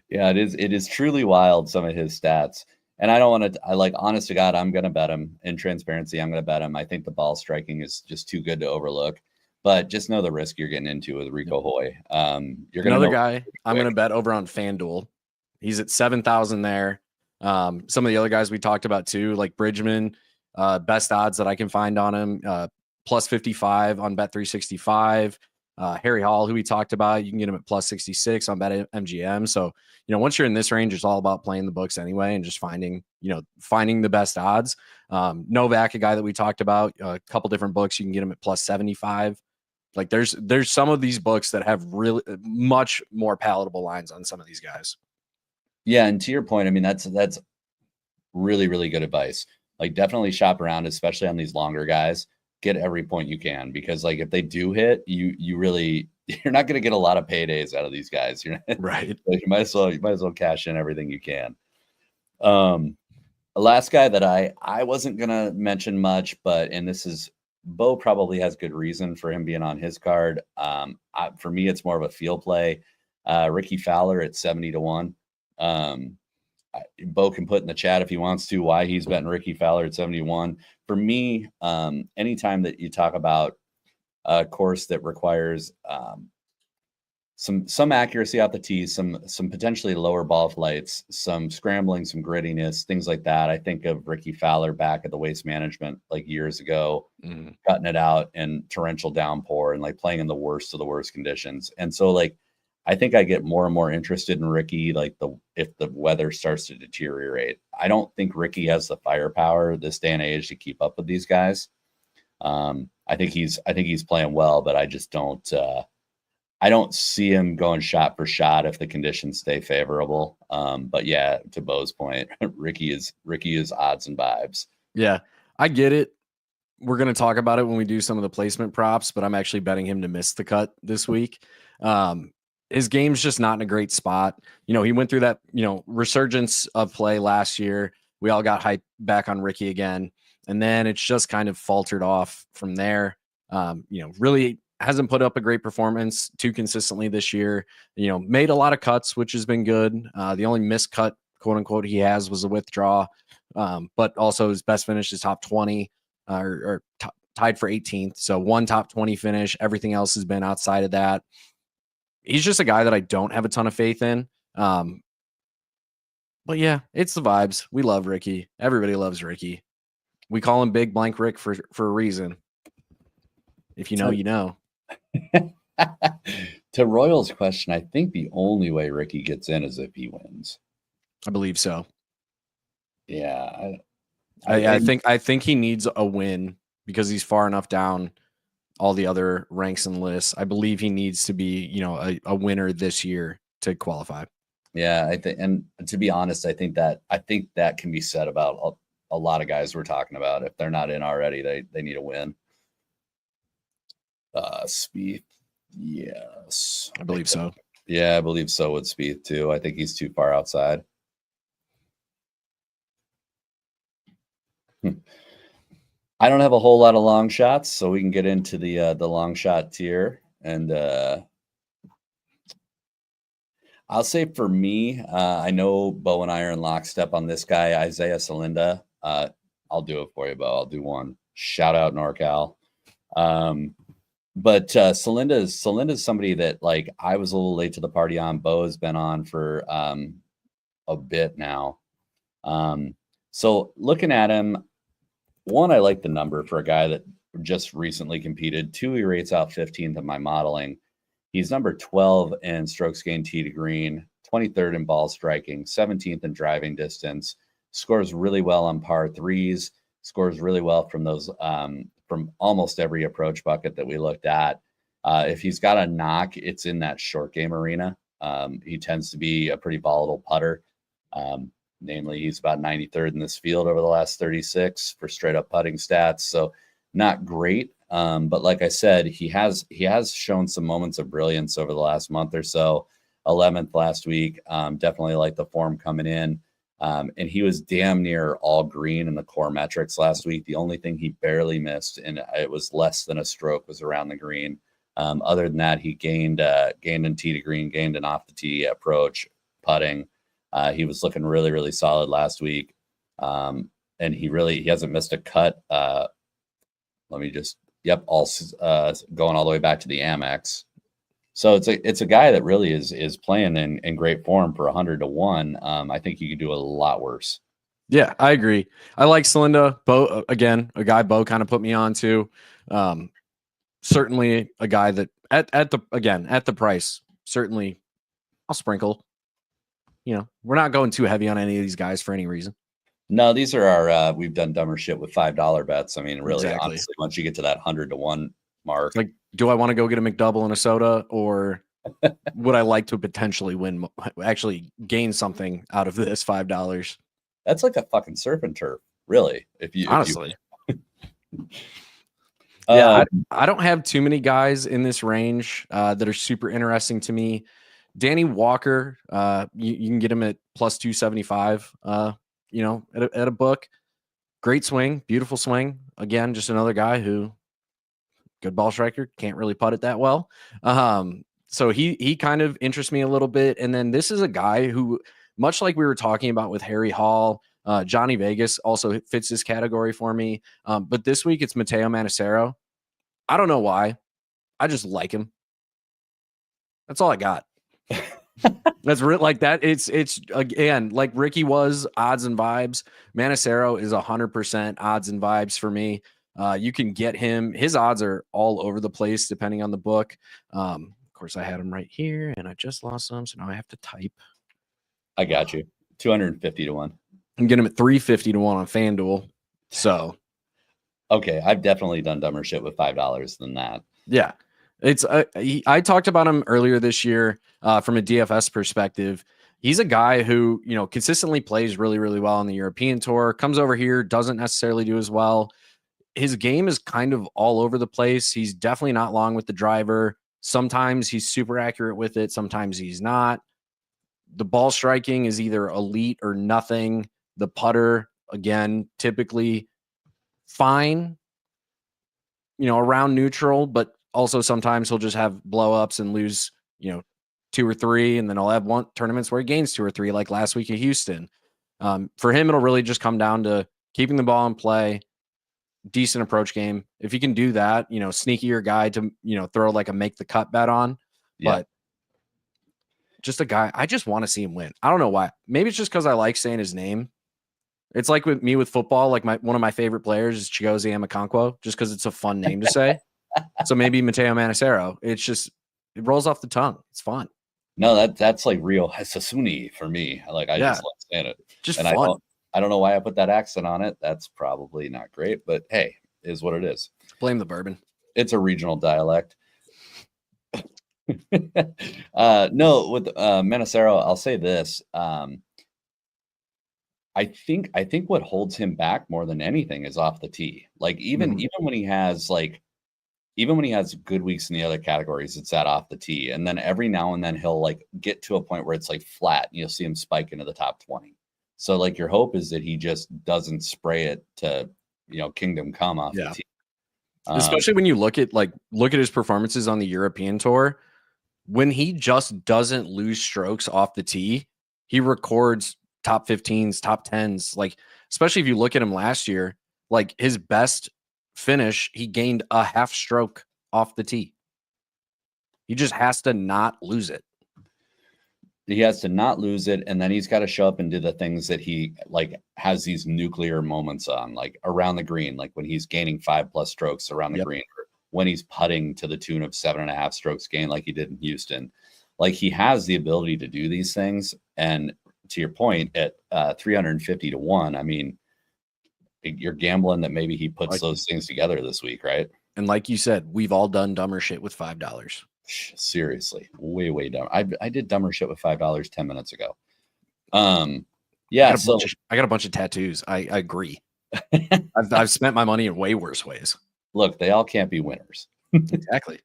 Yeah, it is truly wild, some of his stats. And I don't want to, honest to God, I'm going to bet him. In transparency, I'm going to bet him. I think the ball striking is just too good to overlook. But just know the risk you're getting into with Rico Hoy. You're another guy I'm going to bet over on FanDuel. He's at 7,000 there. Some of the other guys we talked about too, like Bridgman, best odds that I can find on him, plus 55 on Bet365. Harry Hall, who we talked about, you can get him at plus 66 on BetMGM. So, once you're in this range, it's all about playing the books anyway and just finding the best odds. Novak, a guy that we talked about, a couple different books, you can get him at plus 75. There's some of these books that have really much more palatable lines on some of these guys. Yeah, and to your point, I mean, that's really, really good advice. Definitely shop around, especially on these longer guys. Get every point you can, because if they do hit, you're not going to get a lot of paydays out of these guys. You're not, right. You might as well cash in everything you can. Last guy that I wasn't going to mention much, and this is Bo probably has good reason for him being on his card. For me, it's more of a feel play. Ricky Fowler at 70-1. Bo can put in the chat if he wants to why he's betting Ricky Fowler at 71. For me, anytime that you talk about a course that requires some accuracy out the tee, some potentially lower ball flights, some scrambling, some grittiness, things like that, I think of Ricky Fowler back at the Waste Management years ago, cutting it out in torrential downpour and playing in the worst of the worst conditions. And so I think I get more and more interested in Ricky, if the weather starts to deteriorate. I don't think Ricky has the firepower this day and age to keep up with these guys. I think he's playing well, but I just don't. I don't see him going shot for shot if the conditions stay favorable. But yeah, to Bo's point, Ricky is odds and vibes. Yeah, I get it. We're going to talk about it when we do some of the placement props, but I'm actually betting him to miss the cut this week. His game's just not in a great spot. He went through that, resurgence of play last year. We all got hyped back on Ricky again. And then it's just kind of faltered off from there. Really hasn't put up a great performance too consistently this year. Made a lot of cuts, which has been good. The only miscut, quote unquote, he has was a withdraw. But also his best finish is top 20 or tied for 18th. So one top 20 finish. Everything else has been outside of that. He's just a guy that I don't have a ton of faith in. But yeah, it's the vibes. We love Ricky. Everybody loves Ricky. We call him Big Blank Rick for a reason. If you know, you know. To Royal's question, I think the only way Ricky gets in is if he wins. I believe so. Yeah. I think he needs a win because he's far enough down all the other ranks and lists. I believe he needs to be, you know, a winner this year to qualify. Yeah, I think, and to be honest, I think that can be said about a lot of guys we're talking about. If they're not in already, they need a win. Spieth, yes, I believe so. Yeah, I believe so with Spieth too. I think he's too far outside. I don't have a whole lot of long shots, so we can get into the long shot tier. And I'll say for me, I know Bo and I are in lockstep on this guy, Isaiah Salinda. I'll do it for you, Bo. I'll do one. Shout out NorCal. But Salinda is somebody that, like, I was a little late to the party on. Bo has been on for a bit now. So looking at him, one, I like the number for a guy that just recently competed. Two, he rates out 15th in my modeling. He's number 12 in strokes gained tee to green, 23rd in ball striking, 17th in driving distance, scores really well on par threes, scores really well from those from almost every approach bucket that we looked at. If he's got a knock, it's in that short game arena. He tends to be a pretty volatile putter. Namely, he's about 93rd in this field over the last 36 for straight up putting stats. So not great. But like I said, he has shown some moments of brilliance over the last month or so. 11th last week. Definitely like the form coming in. And he was damn near all green in the core metrics last week. The only thing he barely missed, and it was less than a stroke, was around the green. Other than that, he gained in tee to green, gained an off the tee approach, putting. He was looking really, really solid last week. And he hasn't missed a cut. Let me just, going all the way back to the Amex. So it's a guy that really is playing in great form for 100 to 1. I think you could do a lot worse. Yeah, I agree. I like Salinda. Bo, again, a guy Bo kind of put me on to. Certainly a guy that at the price, certainly I'll sprinkle. You know, we're not going too heavy on any of these guys for any reason. No, these are our we've done dumber shit with $5 bets. I mean, really, Exactly. honestly, once you get to that 100 to 1 mark, like, do I want to go get a McDouble and a soda, or would I like to potentially actually gain something out of this $5? That's like a fucking surf and turf, really. Honestly. Yeah, I don't have too many guys in this range that are super interesting to me. Danny Walker, you can get him at plus 275. You know, at a book. Great swing, beautiful swing. Again, just another guy who good ball striker, can't really putt it that well. So he kind of interests me a little bit. And then this is a guy who, much like we were talking about with Harry Hall, Johnny Vegas also fits this category for me. But this week it's Micael Manisero. I don't know why. I just like him. That's all I got. That's like that. It's again, like Ricky was odds and vibes. Manisero is 100% odds and vibes for me. You can get him. His odds are all over the place depending on the book. Of course, I had him right here, and I just lost some, so now I have to type. I got you. 250 to 1. I'm getting him at 350 to 1 on FanDuel. So, okay, I've definitely done dumber shit with $5 than that. Yeah, it's I talked about him earlier this year from a DFS perspective. He's a guy who, you know, consistently plays really, really well on the European Tour. Comes over here, doesn't necessarily do as well. His game is kind of all over the place. He's definitely not long with the driver. Sometimes he's super accurate with it. Sometimes he's not. The ball striking is either elite or nothing. The putter, again, typically fine, you know, around neutral, but also sometimes he'll just have blow ups and lose, you know, 2 or 3. And then I'll have one tournaments where he gains 2 or 3, like last week at Houston. For him, it'll really just come down to keeping the ball in play, decent approach game. If you can do that, you know, sneakier guy to, you know, throw like a make the cut bet on. Yeah. But just a guy, I just want to see him win. I don't know why. Maybe it's just because I like saying his name. It's like with me with football, like one of my favorite players is Chigozie Amakonkwo, just because it's a fun name to say. So maybe Micael Manisero. It's just It rolls off the tongue. It's fun. No, that's like real Sassoon for me. Like I just like saying it. Just and fun. I don't know why I put that accent on it. That's probably not great, but hey, is what it is. Blame the bourbon. It's a regional dialect. No, with Manacero, I'll say this. I think what holds him back more than anything is off the tee. Like even when he has good weeks in the other categories, it's that off the tee. And then every now and then he'll like get to a point where it's like flat and you'll see him spike into the top 20. So like your hope is that he just doesn't spray it to, kingdom come off the tee. Especially when you look at his performances on the European tour, when he just doesn't lose strokes off the tee, he records top 15s, top 10s. Like, especially if you look at him last year, like his best finish, he gained a half stroke off the tee. He just has to not lose it. He has to not lose it, and then he's got to show up and do the things that he like has these nuclear moments on, like around the green, like when he's gaining 5+ strokes around the green, or when he's putting to the tune of 7.5 strokes gain, like he did in Houston. Like he has the ability to do these things, and to your point, at 350 to 1, I mean, you're gambling that maybe he puts those things together this week, right? And like you said, we've all done dumber shit with $5. Seriously, way dumb. I did dumber shit with $5 10 minutes ago. Yeah, I got a bunch of tattoos. I agree. I've spent my money in way worse ways. Look, they all can't be winners. Exactly.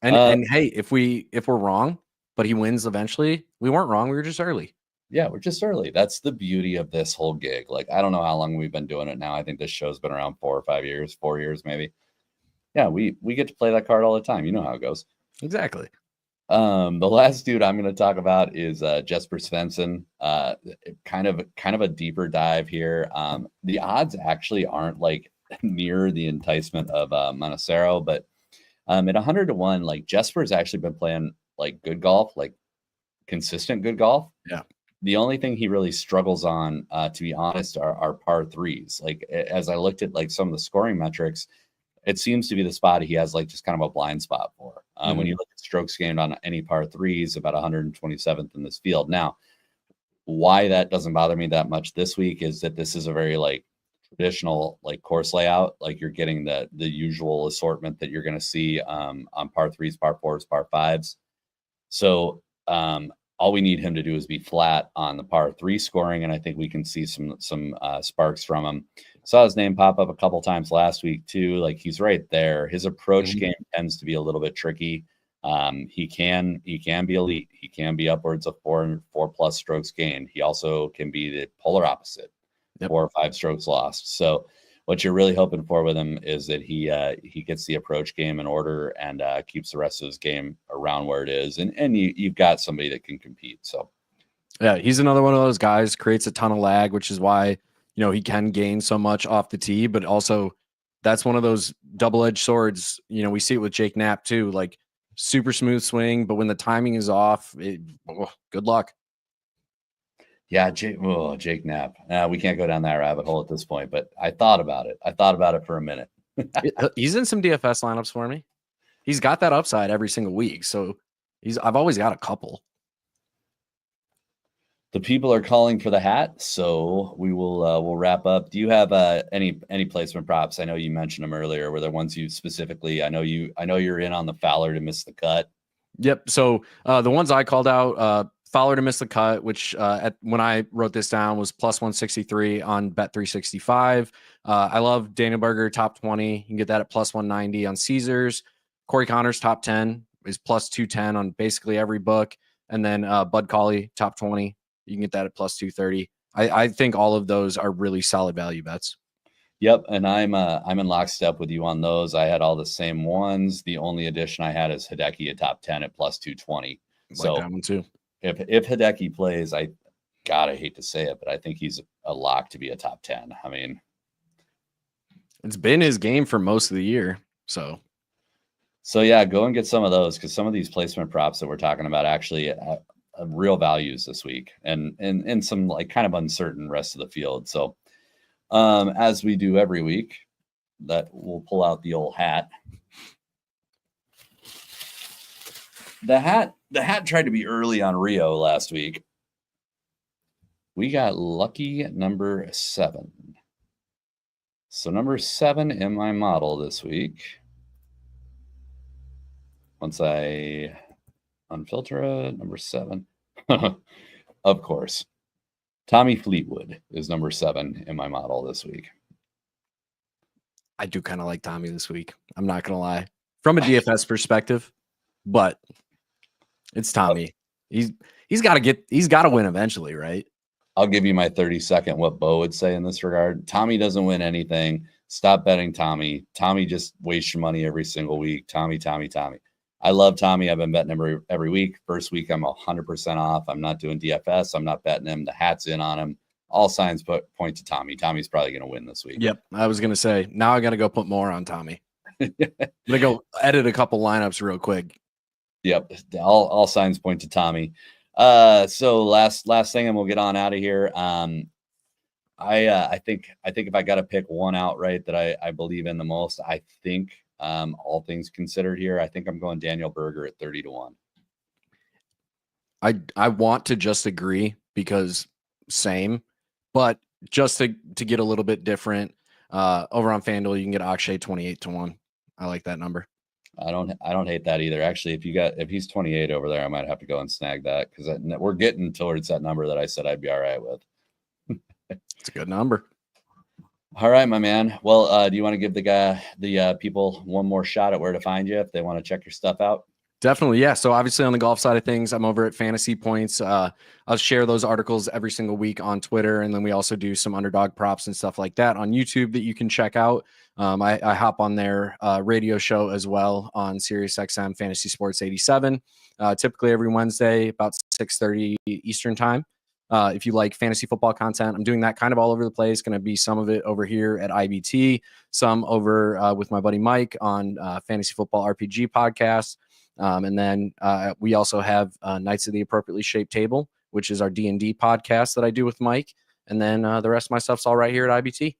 And hey, if we're wrong, but he wins eventually, we weren't wrong. We were just early. Yeah, we're just early. That's the beauty of this whole gig. Like, I don't know how long we've been doing it now. I think this show's been around 4 or 5 years, 4 years maybe. Yeah, we get to play that card all the time. You know how it goes. Exactly. The last dude I'm going to talk about is Jesper Svensson. Kind of a deeper dive here. The odds actually aren't like near the enticement of Manacero, but at 100 to 1, like Jesper's actually been playing like good golf, like consistent good golf. Yeah. The only thing he really struggles on, to be honest, are par threes. Like as I looked at like some of the scoring metrics, it seems to be the spot he has like just kind of a blind spot for. When you look at strokes gained on any par threes, about 127th in this field. Now, why that doesn't bother me that much this week is that this is a very like traditional like course layout. Like you're getting the usual assortment that you're going to see on par threes, par fours, par fives. So all we need him to do is be flat on the par 3 scoring, and I think we can see some sparks from him. Saw his name pop up a couple times last week too. Like he's right there. His approach game tends to be a little bit tricky. He can be elite. He can be upwards of 4+ strokes gained. He also can be the polar opposite, 4 or 5 strokes lost. So what you're really hoping for with him is that he gets the approach game in order and keeps the rest of his game around where it is. And you've got somebody that can compete. So yeah, he's another one of those guys, creates a ton of lag, which is why he can gain so much off the tee, but also that's one of those double-edged swords. We see it with Jake Knapp too, like super smooth swing, but when the timing is off, good luck. Yeah, Jake Knapp. We can't go down that rabbit hole at this point, but I thought about it for a minute. He's in some DFS lineups for me. He's got that upside every single week, so I've always got a couple. The people are calling for the hat, so we will we'll wrap up. Do you have any placement props? I know you mentioned them earlier. Were there ones you specifically? I know you're in on the Fowler to miss the cut. Yep. So the ones I called out, Fowler to miss the cut, which when I wrote this down was plus 163 on Bet365. I love Daniel Berger top 20. You can get that at plus 190 on Caesars. Corey Connors top 10 is plus 210 on basically every book, and then Bud Cauley top 20. You can get that at plus 230. I think all of those are really solid value bets. Yep, and I'm in lockstep with you on those. I had all the same ones. The only addition I had is Hideki at top 10 at plus 220. So that one too. If Hideki plays, I hate to say it, but I think he's a lock to be a top 10. I mean, it's been his game for most of the year. So yeah, go and get some of those, because some of these placement props that we're talking about actually have real values this week, and some like kind of uncertain rest of the field. So as we do every week, that we'll pull out the old hat. the hat tried to be early on Rio last week. We got lucky number 7. So number 7 in my model this week. Once I unfilter it, number 7. Of course. Tommy Fleetwood is number 7 in my model this week. I do kind of like Tommy this week. I'm not going to lie. From a DFS perspective, but it's Tommy. He's got to win eventually, right? I'll give you my 30-second what Bo would say in this regard. Tommy doesn't win anything. Stop betting Tommy. Tommy just wastes your money every single week. Tommy. I love Tommy. I've been betting him every week. First week, I'm 100% off. I'm not doing DFS. I'm not betting him. The hat's in on him. All signs point to Tommy. Tommy's probably going to win this week. Yep. I was going to say, now I got to go put more on Tommy. I'm going to go edit a couple lineups real quick. Yep. All signs point to Tommy. So last thing, and we'll get on out of here. I think if I got to pick one outright that I believe in the most, I think all things considered here, I think I'm going Daniel Berger at 30-1. I want to just agree because same, but just to get a little bit different, over on FanDuel, you can get Akshay 28-1. I like that number. I don't hate that either. Actually, if he's 28 over there, I might have to go and snag that because we're getting towards that number that I said I'd be all right with. It's a good number. All right, my man. Well, do you want to give the people one more shot at where to find you if they want to check your stuff out? Definitely. Yeah. So obviously on the golf side of things, I'm over at Fantasy Points. I'll share those articles every single week on Twitter. And then we also do some underdog props and stuff like that on YouTube that you can check out. I hop on their radio show as well on SiriusXM Fantasy Sports 87, typically every Wednesday about 6:30 Eastern time. If you like fantasy football content, I'm doing that kind of all over the place. Going to be some of it over here at IBT, some over with my buddy Mike on Fantasy Football RPG podcast. And then we also have Knights of the Appropriately Shaped Table, which is our D&D podcast that I do with Mike. And then the rest of my stuff's all right here at IBT.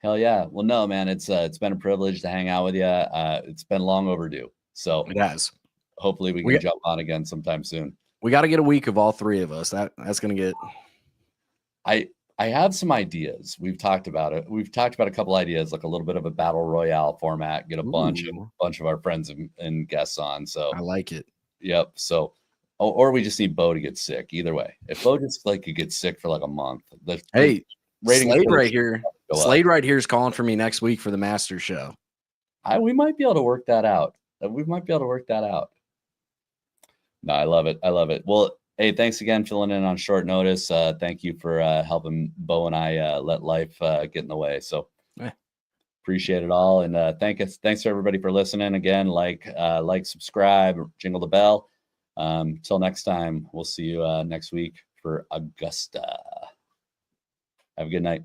Hell yeah. Well, no, man, it's been a privilege to hang out with you. It's been long overdue. So it has. Hopefully we can jump on again sometime soon. We got to get a week of all three of us. That's going to get. I have some ideas. We've talked about it. We've talked about a couple ideas, like a little bit of a battle royale format, get a bunch of our friends and guests on. So I like it. Yep. So, or we just need Bo to get sick. Either way, if Bo just could get sick for like a month, Slade right here. Slade right here is calling for me next week for the Masters show. We might be able to work that out. No, I love it. Well, hey, thanks again for filling in on short notice. Thank you for helping Bo and I let life get in the way. So appreciate it all. And thanks to everybody for listening. Again, like, subscribe, jingle the bell. Till next time, we'll see you next week for Augusta. Have a good night.